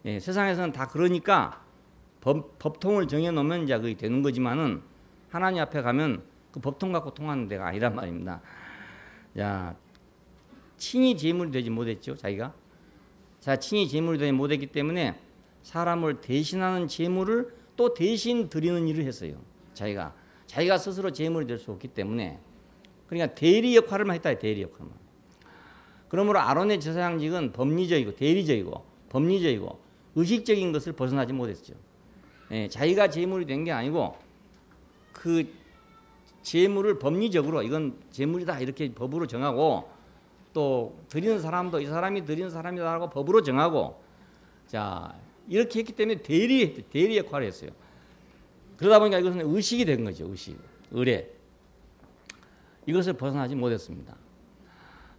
예, 세상에서는 다 그러니까 법통을 정해놓으면 이제 그게 되는 거지만은 하나님 앞에 가면 그 법통 갖고 통하는 데가 아니란 말입니다. 자, 친히 제물이 되지 못했죠, 자기가. 자, 친히 제물이 되지 못했기 때문에 사람을 대신하는 제물을 또 대신 드리는 일을 했어요. 자기가 스스로 제물이 될 수 없기 때문에 그러니까 대리 역할을만 했다, 대리 역할만. 그러므로 아론의 제사장직은 법리적이고 대리적이고 법리적이고 의식적인 것을 벗어나지 못했죠. 예, 자기가 제물이 된 게 아니고 그 제물을 법리적으로 이건 제물이다 이렇게 법으로 정하고 또 드리는 사람도 이 사람이 드리는 사람이다라고 법으로 정하고 자 이렇게 했기 때문에 대리 역할을 했어요. 그러다 보니까 이것은 의식이 된 거죠. 의례. 이것을 벗어나지 못했습니다.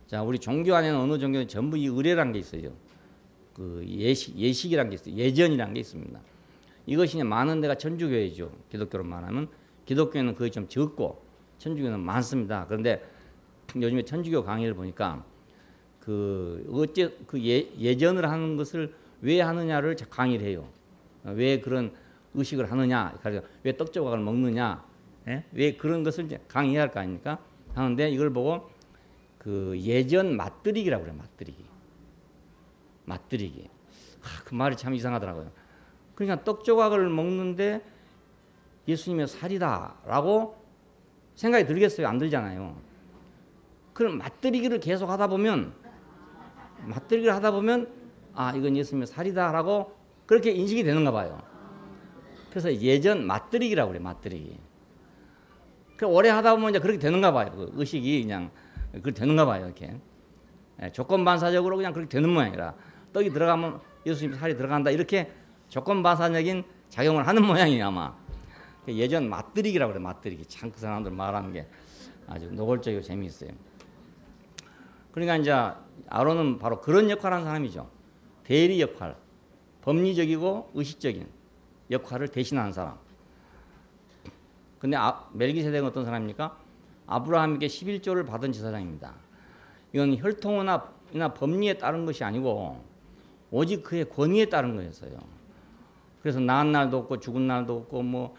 자, 우리 종교 안에는 어느 종교는 전부 이 의례란 게 있어요. 그 예식이란 게 있어요. 예전이란 게 있습니다. 이것이 많은 데가 천주교회죠. 기독교로 말하면 기독교는 거의 좀 적고 천주교는 많습니다. 그런데 요즘에 천주교 강의를 보니까 예전을 하는 것을 왜 하느냐를 강의를 해요. 왜 그런 의식을 하느냐, 왜 떡조각을 먹느냐, 예? 왜 그런 것을 이제 강의해야 할 거 아닙니까? 하는데 이걸 보고 그 예전 맞들이기라고 그래요. 맞들이기. 그 말이 참 이상하더라고요. 그러니까 떡조각을 먹는데 예수님의 살이다라고 생각이 들겠어요? 안 들잖아요. 그럼 맞들이기를 계속 하다 보면 이건 예수님의 살이다라고 그렇게 인식이 되는가 봐요. 그래서 예전 맞들이기라고 그래, 맞들이기. 그 오래 하다 보면 이제 그렇게 되는가 봐요. 그 의식이 그냥 그렇게 되는가 봐요, 이렇게. 조건 반사적으로 그냥 그렇게 되는 모양이라 떡이 들어가면 예수님 살이 들어간다 이렇게 조건 반사적인 작용을 하는 모양이에요, 아마. 예전 맞들이기라고 그래, 맞들이기. 참 그 사람들 말하는 게 아주 노골적이고 재미있어요. 그러니까 이제 아론은 바로 그런 역할을 하는 사람이죠. 대리 역할, 법리적이고 의식적인 역할을 대신하는 사람. 근데 멜기세덱은 어떤 사람입니까? 아브라함에게 11조를 받은 제사장입니다. 이건 혈통이나 법리에 따른 것이 아니고 오직 그의 권위에 따른 거였어요. 그래서 나은 날도 없고 죽은 날도 없고 뭐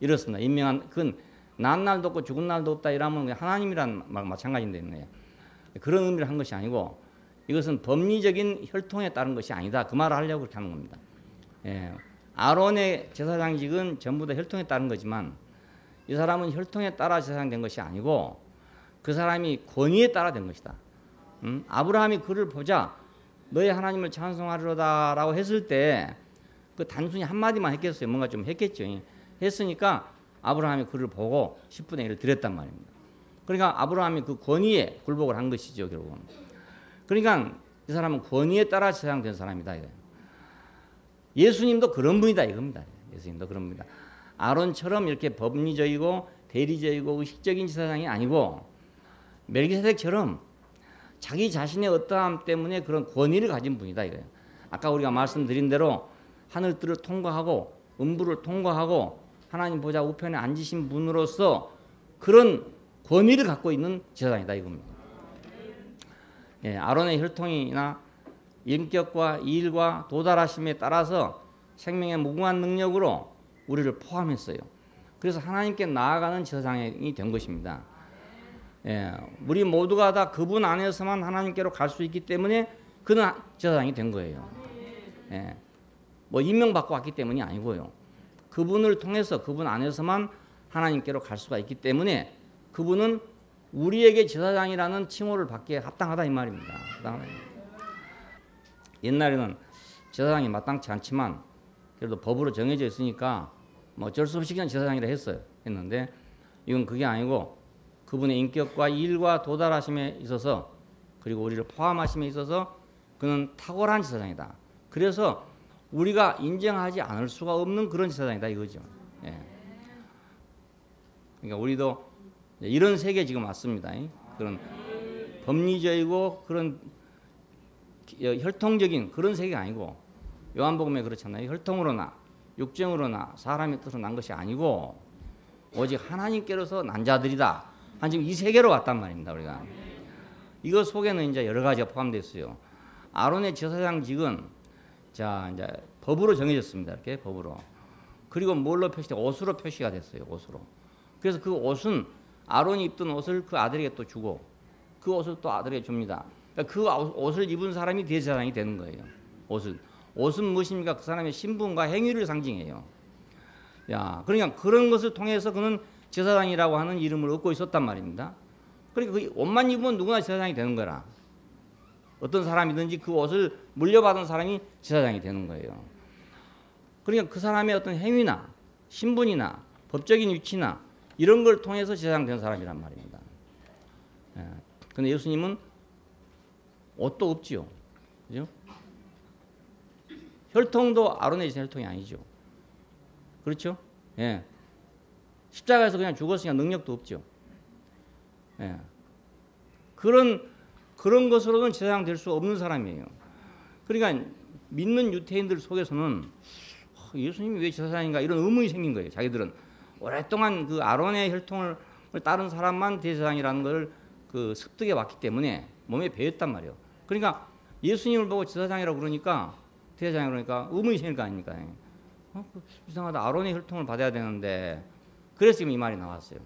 이렇습니다. 임명한 그건 나은 날도 없고 죽은 날도 없다 이러면 하나님이란 말 마찬가지인데 있네요. 그런 의미를 한 것이 아니고 이것은 법리적인 혈통에 따른 것이 아니다. 그 말을 하려고 그렇게 하는 겁니다. 예. 아론의 제사장직은 전부 다 혈통에 따른 거지만 이 사람은 혈통에 따라 제사장된 것이 아니고 그 사람이 권위에 따라 된 것이다. 아브라함이 그를 보자 너의 하나님을 찬송하리로다 라고 했을 때 그 단순히 한마디만 했겠어요. 뭔가 좀 했겠죠. 했으니까 아브라함이 그를 보고 10분의 1을 드렸단 말입니다. 그러니까 아브라함이 그 권위에 굴복을 한 것이죠, 결국은. 그러니까 이 사람은 권위에 따라 제사장된 사람이다. 이거예요. 예수님도 그런 분이다 이겁니다. 예수님도 그런 분이다. 아론처럼 이렇게 법리적이고 대리적이고 의식적인 제사장이 아니고 멜기세덱처럼 자기 자신의 어떠함 때문에 그런 권위를 가진 분이다 이거예요. 아까 우리가 말씀드린 대로 하늘들을 통과하고 음부를 통과하고 하나님 보좌 우편에 앉으신 분으로서 그런 권위를 갖고 있는 제사장이다 이겁니다. 예, 아론의 혈통이나 인격과 일과 도달하심에 따라서 생명의 무궁한 능력으로 우리를 포함했어요. 그래서 하나님께 나아가는 제사장이 된 것입니다. 예, 우리 모두가 다 그분 안에서만 하나님께로 갈 수 있기 때문에 그는 제사장이 된 거예요. 예, 뭐 임명받고 왔기 때문이 아니고요. 그분을 통해서 그분 안에서만 하나님께로 갈 수가 있기 때문에 그분은 우리에게 제사장이라는 칭호를 받기에 합당하다 이 말입니다. 옛날에는 제사장이 마땅치 않지만 그래도 법으로 정해져 있으니까 뭐 어쩔 수 없이 그냥 제사장이라 했는데 이건 그게 아니고 그분의 인격과 일과 도달하심에 있어서 그리고 우리를 포함하심에 있어서 그는 탁월한 제사장이다. 그래서 우리가 인정하지 않을 수가 없는 그런 제사장이다 이거죠. 예. 그러니까 우리도 이런 세계 지금 왔습니다. 그런 법리적이고 그런 혈통적인 그런 세계가 아니고 요한복음에 그렇잖아요. 혈통으로나 육정으로나 사람의 뜻으로 난 것이 아니고 오직 하나님께로서 난 자들이다. 한 지금 이 세계로 왔단 말입니다. 우리가 이거 속에는 이제 여러 가지가 포함되어 있어요. 아론의 제사장직은 자 이제 법으로 정해졌습니다. 이렇게 법으로. 그리고 뭘로 표시돼? 옷으로 표시가 됐어요. 옷으로. 그래서 그 옷은 아론이 입던 옷을 그 아들에게 또 주고 그 옷을 또 아들에게 줍니다. 그러니까 그 옷을 입은 사람이 대제사장이 되는 거예요. 옷은 무엇입니까? 그 사람의 신분과 행위를 상징해요. 야, 그러니까 그런 것을 통해서 그는 제사장이라고 하는 이름을 얻고 있었단 말입니다. 그러니까 그 옷만 입으면 누구나 제사장이 되는 거라. 어떤 사람이든지 그 옷을 물려받은 사람이 제사장이 되는 거예요. 그러니까 그 사람의 어떤 행위나 신분이나 법적인 위치나 이런 걸 통해서 제사장 된 사람이란 말입니다. 그런데 예수님은 옷도 없지요. 그죠? 혈통도 아론의 혈통이 아니죠. 그렇죠? 예. 십자가에서 그냥 죽었으니까 능력도 없죠. 예. 그런 것으로는 제사장 될 수 없는 사람이에요. 그러니까 믿는 유태인들 속에서는 예수님이 왜 제사장인가 이런 의문이 생긴 거예요. 자기들은 오랫동안 그 아론의 혈통을 따른 사람만 대제사장이라는 걸 그 습득해 왔기 때문에 몸에 배었단 말이에요. 그러니까 예수님을 보고 제사장이라고 그러니까 대제사장이 그러니까 의문이 생길 거 아닙니까? 이상하다. 아론의 혈통을 받아야 되는데 그래서 지금 이 말이 나왔어요.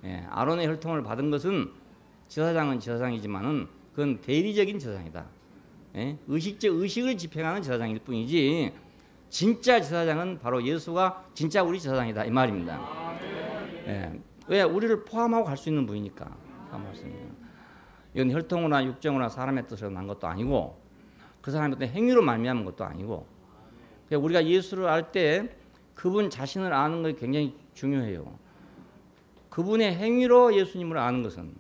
예, 아론의 혈통을 받은 것은 제사장은 제사장이지만은 그건 대리적인 제사장이다. 예? 의식을 집행하는 제사장일 뿐이지 진짜 제사장은 바로 예수가 진짜 우리 제사장이다 이 말입니다. 예. 왜? 우리를 포함하고 갈 수 있는 분이니까. 이건 혈통이나 육정이나 사람의 뜻으로 난 것도 아니고 그 사람의 어떤 행위로 말미암은 것도 아니고 우리가 예수를 알 때 그분 자신을 아는 것이 굉장히 중요해요. 그분의 행위로 예수님을 아는 것은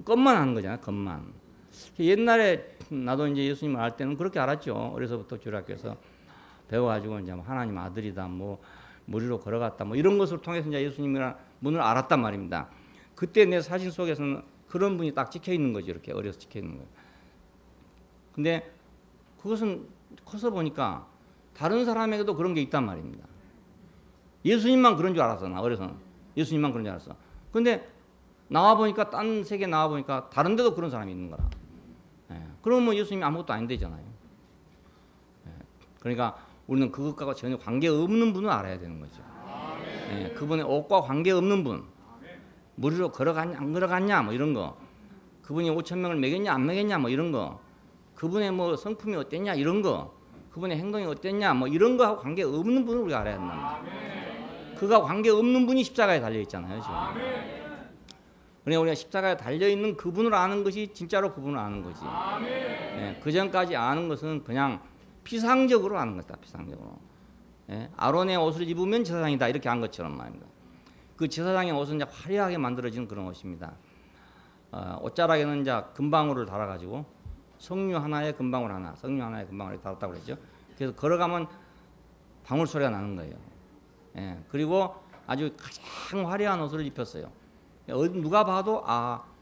겉만 아는 거잖아요. 겉만. 옛날에 나도 이제 예수님을 알 때는 그렇게 알았죠. 어려서부터 주일학교에서 배워가지고 이제 하나님 아들이다, 뭐 무리로 걸어갔다, 뭐 이런 것을 통해서 이제 예수님이라는 분을 알았단 말입니다. 그때 내 사진 속에서는 그런 분이 딱 찍혀 있는 거죠. 이렇게 어려서 찍혀 있는 거예요. 근데 그것은 커서 보니까 다른 사람에게도 그런 게 있단 말입니다. 예수님만 그런 줄 알았어. 나 어려서는 예수님만 그런 줄 알았어. 근데 나와 보니까 딴 세계 나와 보니까 다른 데도 그런 사람이 있는 거라. 그러면 뭐 예수님이 아무것도 안 되잖아요. 그러니까 우리는 그것과 전혀 관계 없는 분을 알아야 되는 거죠. 그분의 옷과 관계 없는 분, 무리로 걸어갔냐 안 걸어갔냐 뭐 이런 거, 그분이 5,000명을 먹였냐 안 먹였냐 뭐 이런 거, 그분의 뭐 성품이 어땠냐 이런 거, 그분의 행동이 어땠냐 뭐 이런 거하고 관계 없는 분을 우리가 알아야 된단 말이에요. 그가 관계 없는 분이 십자가에 달려 있잖아요, 지금. 그러니까 우리가 십자가에 달려 있는 그분을 아는 것이 진짜로 그분을 아는 거지. 그 전까지 아는 것은 그냥 피상적으로 아는 것이다. 피상적으로. 아론의 옷을 입으면 제사장이다 이렇게 한 것처럼 말입니다. 그 제사장의 옷은 이제 화려하게 만들어진 그런 옷입니다. 옷자락에는 이제 금방울을 달아가지고 석류 하나에 금방울 하나, 석류 하나에 금방울이 달았다고 그랬죠. 그래서 걸어가면 방울 소리가 나는 거예요. 그리고 아주 가장 화려한 옷을 입혔어요. 누가 봐도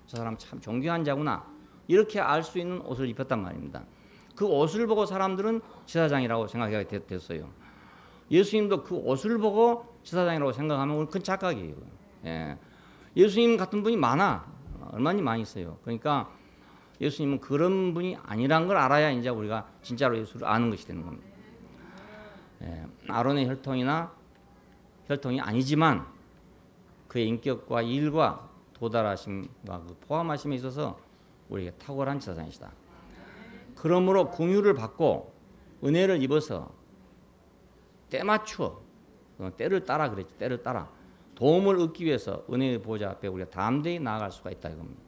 저 사람 참 존귀한 자구나 이렇게 알 수 있는 옷을 입혔단 말입니다. 그 옷을 보고 사람들은 제사장이라고 생각하게 됐어요. 예수님도 그 옷을 보고 제사장이라고 생각하면 그건 착각이에요. 예수님 같은 분이 많아. 얼마나 많이 있어요. 그러니까 예수님은 그런 분이 아니란 걸 알아야 이제 우리가 진짜로 예수를 아는 것이 되는 겁니다. 아론의 혈통이 아니지만 그의 인격과 일과 도달하심과 그 포함하심에 있어서 우리에게 탁월한 제사장이시다. 그러므로 긍휼을 받고 은혜를 입어서 때 맞추어 때를 따라 그랬지. 때를 따라 도움을 얻기 위해서 은혜의 보좌 앞에 우리가 담대히 나아갈 수가 있다 이겁니다.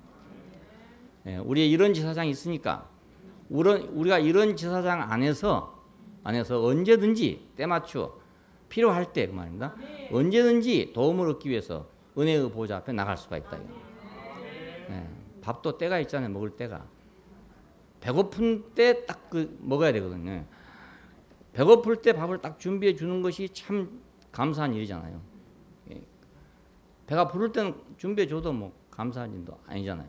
우리의 이런 제사장이 있으니까 우리가 이런 제사장 안에서 언제든지 때 맞추어 필요할 때 그 말입니다. 언제든지 도움을 얻기 위해서 은혜의 보좌 앞에 나갈 수가 있다. 밥도 때가 있잖아요. 먹을 때가. 배고픈 때 딱 먹어야 되거든요. 배고플 때 밥을 딱 준비해 주는 것이 참 감사한 일이잖아요. 배가 부를 때는 준비해 줘도 뭐 감사한 일도 아니잖아요.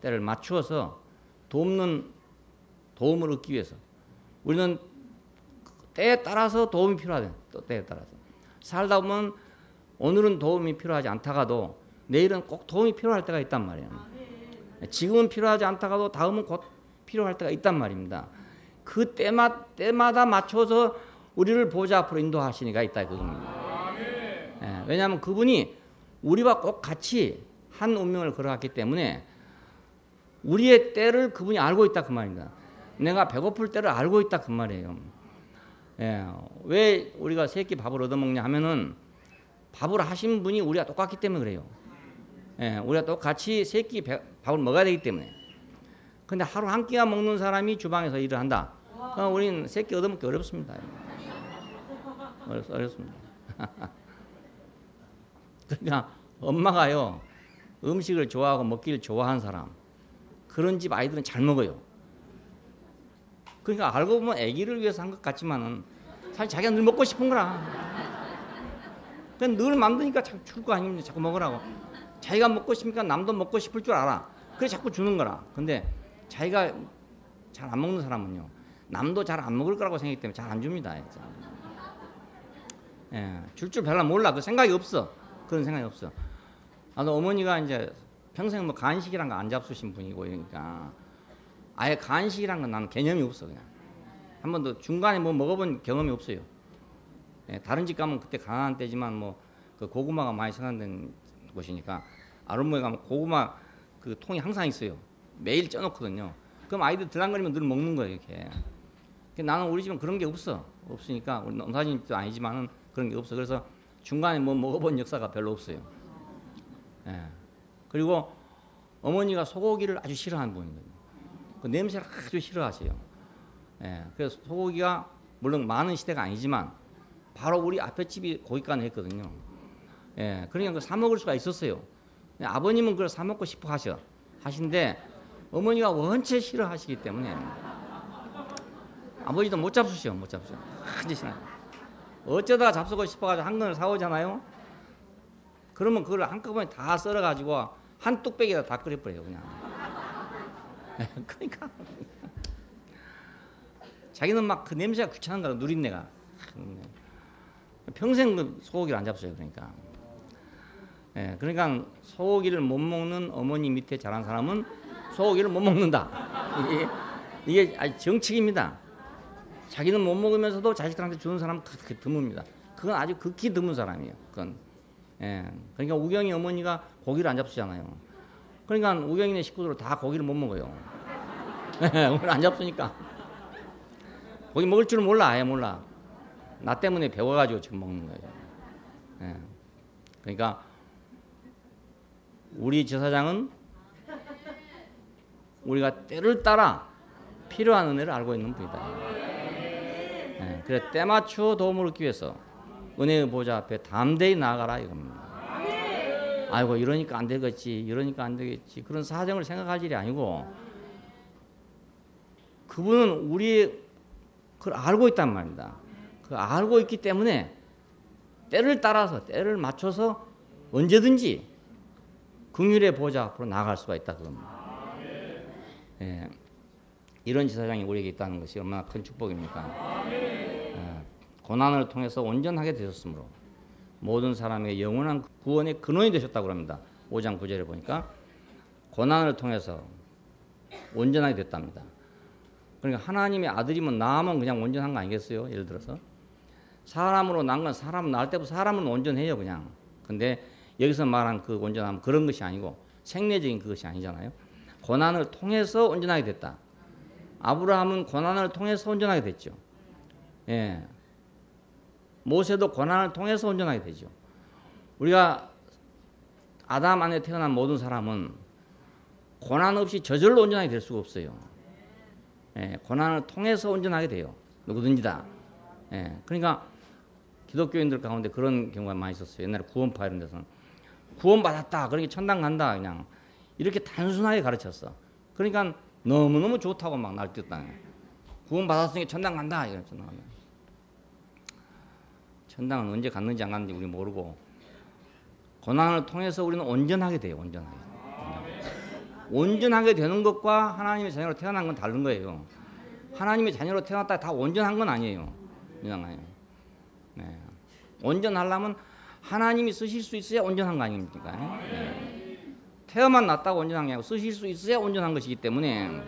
때를 맞추어서 도움을 얻기 위해서 우리는 때에 따라서 도움이 필요하대. 또 때에 따라서 살다 보면 오늘은 도움이 필요하지 않다가도 내일은 꼭 도움이 필요할 때가 있단 말이에요. 지금은 필요하지 않다가도 다음은 곧 필요할 때가 있단 말입니다. 그 때마다 맞춰서 우리를 보좌 앞으로 인도하시는 이가 있다 그겁니다. 왜냐하면 그분이 우리와 꼭 같이 한 운명을 걸어갔기 때문에 우리의 때를 그분이 알고 있다 그 말입니다. 내가 배고플 때를 알고 있다 그 말이에요. 왜 우리가 세 끼 밥을 얻어먹냐 하면은 밥을 하신 분이 우리가 똑같기 때문에 그래요. 우리가 똑같이 세 끼 밥을 먹어야 되기 때문에. 근데 하루 한 끼만 먹는 사람이 주방에서 일을 한다. 우리는 세 끼 얻어먹기 어렵습니다. 어렵습니다. 그러니까 엄마가요 음식을 좋아하고 먹기를 좋아하는 사람 그런 집 아이들은 잘 먹어요. 그러니까 알고 보면 아기를 위해서 한 것 같지만은 사실 자기가 늘 먹고 싶은 거라. 그냥 늘 만드니까 자꾸 줄 거 아닙니까? 자꾸 먹으라고. 자기가 먹고 싶으니까 남도 먹고 싶을 줄 알아. 그래서 자꾸 주는 거라. 근데 자기가 잘 안 먹는 사람은요 남도 잘 안 먹을 거라고 생각하기 때문에 잘 안 줍니다. 줄 줄 별로 몰라. 그 생각이 없어. 그런 생각이 없어. 나도 어머니가 이제 평생 뭐 간식이란 거 안 잡수신 분이고 그러니까 아예 간식이란 건 나는 개념이 없어. 그냥 한 번도 중간에 뭐 먹어본 경험이 없어요. 다른 집 가면 그때 가난한 때지만 뭐 그 고구마가 많이 생산된 곳이니까 아랫모에 가면 고구마 그 통이 항상 있어요. 매일 쪄놓거든요. 그럼 아이들 들랑거리면 늘 먹는 거예요. 이렇게. 나는 우리 집은 그런 게 없으니까 우리 농사진도 아니지만은 그런 게 없어. 그래서 중간에 뭐 먹어본 역사가 별로 없어요. 그리고 어머니가 소고기를 아주 싫어하는 분이거든요. 그 냄새를 아주 싫어하세요. 그래서 소고기가 물론 많은 시대가 아니지만 바로 우리 앞에 집이 고깃간을 했거든요. 예, 그러니까 사 먹을 수가 있었어요. 아버님은 그걸 사 먹고 싶어 하신데 어머니가 원체 싫어하시기 때문에 아버지도 못 잡수셔. 완전 싫어. 어쩌다가 잡수고 싶어가지고 한 건을 사오잖아요. 그러면 그걸 한꺼번에 다 썰어가지고 한 뚝배기에다 다 끓여버려요 그냥. 그러니까 자기는 막 그 냄새가 귀찮은 거야. 누린내가. 평생 그 소고기를 안 잡수요. 그러니까. 예, 그러니까 소고기를 못 먹는 어머니 밑에 자란 사람은 소고기를 못 먹는다. 이게 아주 정책입니다. 자기는 못 먹으면서도 자식들한테 주는 사람은 드뭅니다. 그건 아주 극히 드문 사람이에요. 그건. 예, 그러니까 우경이 어머니가 고기를 안 잡수잖아요. 그러니까 우경이네 식구들 다 고기를 못 먹어요. 오늘 안 잡수니까. 고기 먹을 줄은 몰라. 아예 몰라. 나 때문에 배워가지고 지금 먹는 거예요. 예. 그러니까 우리 제사장은 우리가 때를 따라 필요한 은혜를 알고 있는 분이다. 예. 그래 때맞추어 도움을 얻기 위해서 은혜의 보좌 앞에 담대히 나아가라 이겁니다. 아이고 이러니까 안 되겠지. 그런 사정을 생각할 일이 아니고 그분은 우리 그걸 알고 있단 말입니다. 그 알고 있기 때문에 때를 따라서 때를 맞춰서 언제든지 긍휼의 보좌 앞으로 나아갈 수가 있다 그겁니다. 예, 이런 제사장이 우리에게 있다는 것이 얼마나 큰 축복입니까? 예, 고난을 통해서 온전하게 되셨으므로 모든 사람의 영원한 구원의 근원이 되셨다고 합니다. 5장 9절에 보니까 고난을 통해서 온전하게 됐답니다. 그러니까 하나님의 아들이면 나면 그냥 온전한 거 아니겠어요? 예를 들어서 사람으로 난 건 사람 낳을 때부터 사람은 온전해요 그냥. 근데 여기서 말한 그 온전함은 그런 것이 아니고 생리적인 그것이 아니잖아요. 고난을 통해서 온전하게 됐다. 아브라함은 고난을 통해서 온전하게 됐죠. 예. 모세도 고난을 통해서 온전하게 되죠. 우리가 아담 안에 태어난 모든 사람은 고난 없이 저절로 온전하게 될 수가 없어요. 예, 고난을 통해서 온전하게 돼요. 누구든지 다. 예, 그러니까 기독교인들 가운데 그런 경우가 많이 있었어요. 옛날에 구원파 이런 데서는 구원받았다. 그러니까 천당 간다. 그냥 이렇게 단순하게 가르쳤어. 그러니까 너무너무 좋다고 막 날뛰었다. 구원받았으니까 천당 간다. 이런 천당은 언제 갔는지 안 갔는지 우리 모르고 고난을 통해서 우리는 온전하게 돼요. 온전하게 되는 것과 하나님의 자녀로 태어난 건 다른 거예요. 하나님의 자녀로 태어났다 다 온전한 건 아니에요. 네. 온전하려면 하나님이 쓰실 수 있어야 온전한 거 아닙니까? 네. 태어만 났다고 온전한 게 아니고 쓰실 수 있어야 온전한 것이기 때문에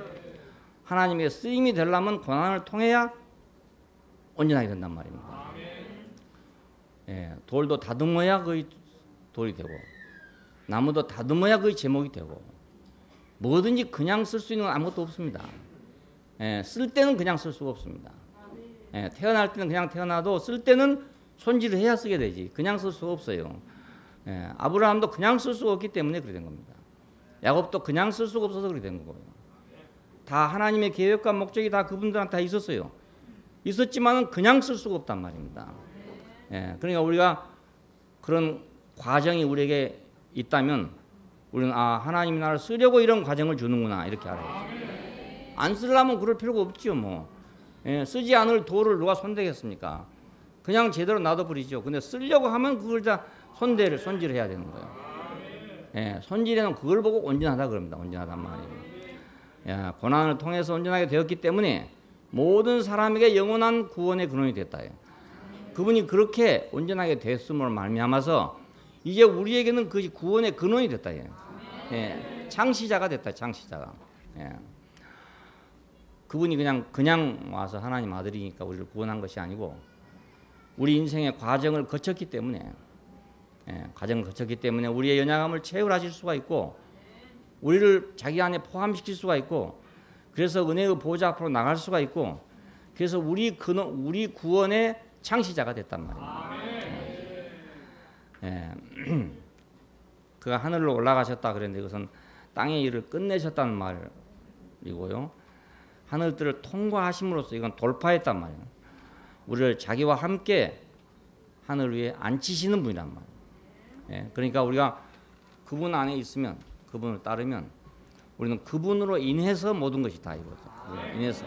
하나님의 쓰임이 되려면 고난을 통해야 온전하게 된단 말입니다. 예, 돌도 다듬어야 거의 돌이 되고 나무도 다듬어야 거의 제목이 되고 뭐든지 그냥 쓸 수 있는 건 아무것도 없습니다. 예, 쓸 때는 그냥 쓸 수가 없습니다. 예, 태어날 때는 그냥 태어나도 쓸 때는 손질을 해야 쓰게 되지 그냥 쓸 수가 없어요. 예, 아브라함도 그냥 쓸 수가 없기 때문에 그렇게 된 겁니다. 야곱도 그냥 쓸 수가 없어서 그렇게 된 거고요. 다 하나님의 계획과 목적이 다 그분들한테 다 있었어요. 있었지만은 그냥 쓸 수가 없단 말입니다. 예, 그러니까 우리가 그런 과정이 우리에게 있다면 우리는 하나님이 나를 쓰려고 이런 과정을 주는구나 이렇게 알아야죠. 안 쓰려면 그럴 필요가 없죠. 뭐 예, 쓰지 않을 돌을 누가 손대겠습니까? 그냥 제대로 놔둬버리죠. 근데 쓰려고 하면 그걸 다 손질해야 되는 거예요. 예, 손질해는 그걸 보고 온전하다 그럽니다. 온전하단 말이에요. 예, 고난을 통해서 온전하게 되었기 때문에 모든 사람에게 영원한 구원의 근원이 됐다. 그분이 그렇게 온전하게 됐음으로 말미암아서 이제 우리에게는 그 구원의 근원이 됐다. 예, 창시자가 됐다. 창시자가. 예. 그분이 그냥 와서 하나님 아들이니까 우리를 구원한 것이 아니고 우리 인생의 과정을 거쳤기 때문에 우리의 연약함을 체휼하실 수가 있고 우리를 자기 안에 포함시킬 수가 있고 그래서 은혜의 보좌 앞으로 나갈 수가 있고 그래서 우리 구원의 창시자가 됐단 말입니다. 예. 그가 하늘로 올라가셨다 그랬는데 그것은 땅의 일을 끝내셨다는 말이고요. 하늘들을 통과하심으로써 이건 돌파했단 말이에요. 우리를 자기와 함께 하늘 위에 앉히시는 분이란 말이에요. 예, 그러니까 우리가 그분 안에 있으면, 그분을 따르면 우리는 그분으로 인해서 모든 것이 다 이루어져요. 인해서.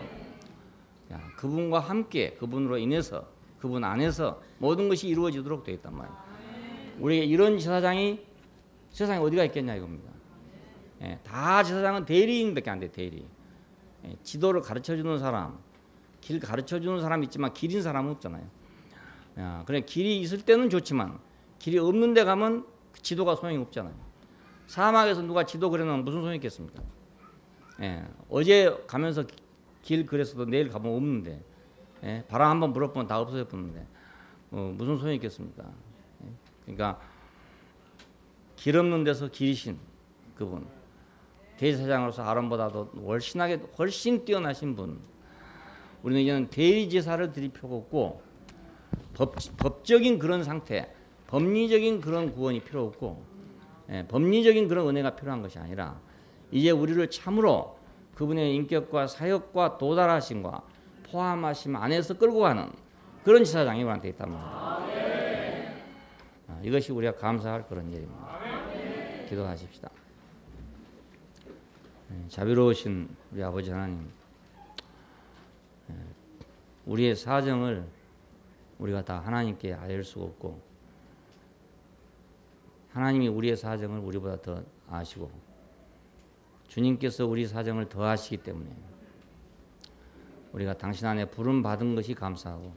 그분과 함께 그분으로 인해서 그분 안에서 모든 것이 이루어지도록 되어 있단 말이에요. 우리가 이런 제사장이 세상에 어디가 있겠냐 이겁니다. 예, 다 제사장은 대리인밖에 안 돼. 대리. 예, 지도를 가르쳐주는 사람, 길 가르쳐주는 사람이 있지만 길인 사람은 없잖아요. 그래 길이 있을 때는 좋지만 길이 없는 데 가면 그 지도가 소용이 없잖아요. 사막에서 누가 지도 그려놓으면 무슨 소용이 있겠습니까? 예, 어제 가면서 길 그랬어도 내일 가면 없는데, 예, 바람 한번 불어보면 다 없어져 버리는데 무슨 소용이 있겠습니까? 예, 그러니까 길 없는 데서 길이신 그분, 대제사장으로서 아론보다도 훨씬 뛰어나신 분. 우리는 이제는 대제사를 드릴 필요가 없고 법적인 그런 상태, 법리적인 그런 구원이 필요 없고, 예, 법리적인 그런 은혜가 필요한 것이 아니라 이제 우리를 참으로 그분의 인격과 사역과 도달하심과 포함하심 안에서 끌고 가는 그런 제사장이 우리한테 있단 말이에요. 이것이 우리가 감사할 그런 일입니다. 기도하십시다. 자비로우신 우리 아버지 하나님, 우리의 사정을 우리가 다 하나님께 알릴 수가 없고 하나님이 우리의 사정을 우리보다 더 아시고 주님께서 우리 사정을 더 아시기 때문에 우리가 당신 안에 부름 받은 것이 감사하고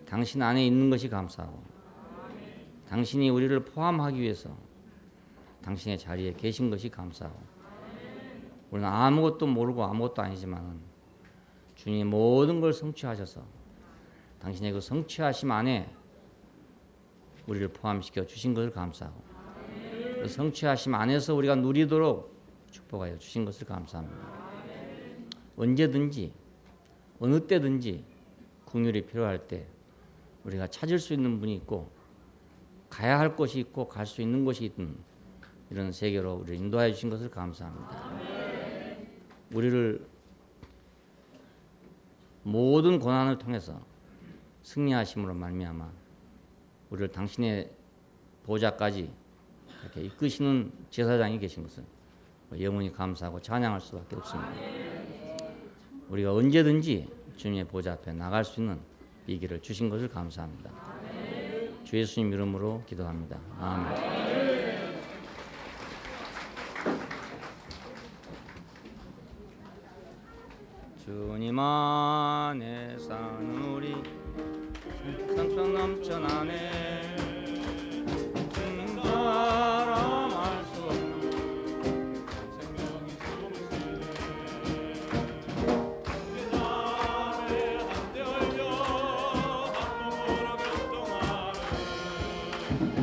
당신 안에 있는 것이 감사하고 당신이 우리를 포함하기 위해서 당신의 자리에 계신 것이 감사하고 우리는 아무것도 모르고 아무것도 아니지만 주님이 모든 걸 성취하셔서 당신의 그 성취하심 안에 우리를 포함시켜 주신 것을 감사하고 그 성취하심 안에서 우리가 누리도록 축복하여 주신 것을 감사합니다. 언제든지 어느 때든지 긍휼이 필요할 때 우리가 찾을 수 있는 분이 있고 가야 할 곳이 있고 갈 수 있는 곳이 있는 이런 세계로 우리를 인도하여 주신 것을 감사합니다. 우리를 모든 고난을 통해서 승리하심으로 말미암아 우리를 당신의 보좌까지 이렇게 이끄시는 제사장이 계신 것을 영원히 감사하고 찬양할 수밖에 없습니다. 우리가 언제든지 주님의 보좌 앞에 나갈 수 있는 이 길을 주신 것을 감사합니다. 주 예수님 이름으로 기도합니다. 아멘. 주님 안에 사는 우리 성령 넘쳐나네. 주님 바람할 수 없는 생명이 쏟으시네. 우리 나라에 한데 얼려 한 몸으로 결동하네.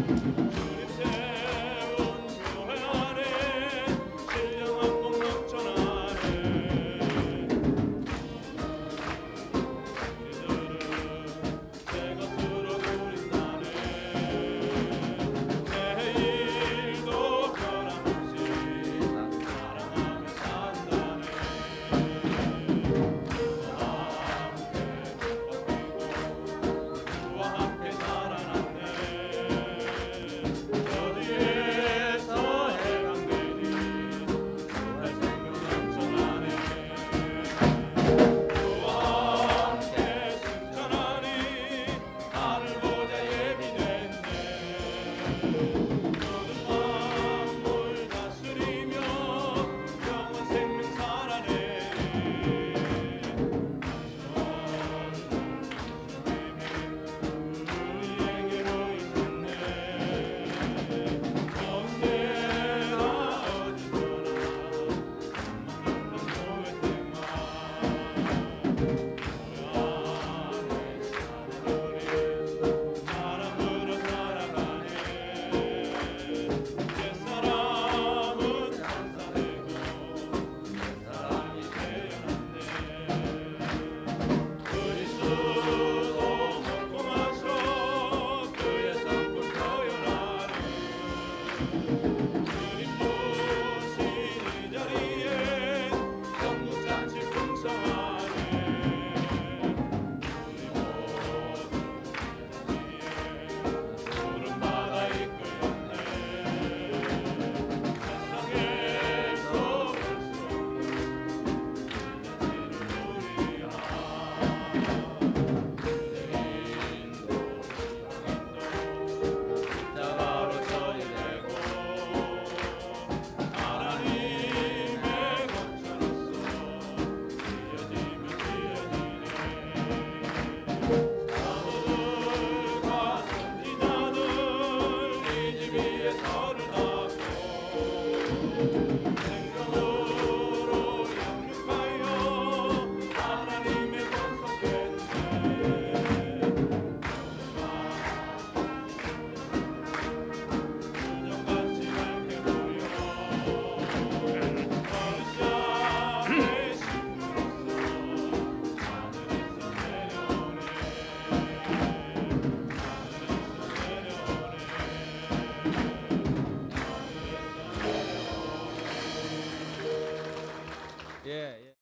주님 세운 교회 안에 신령한 복 넘쳐나네. 예. 예.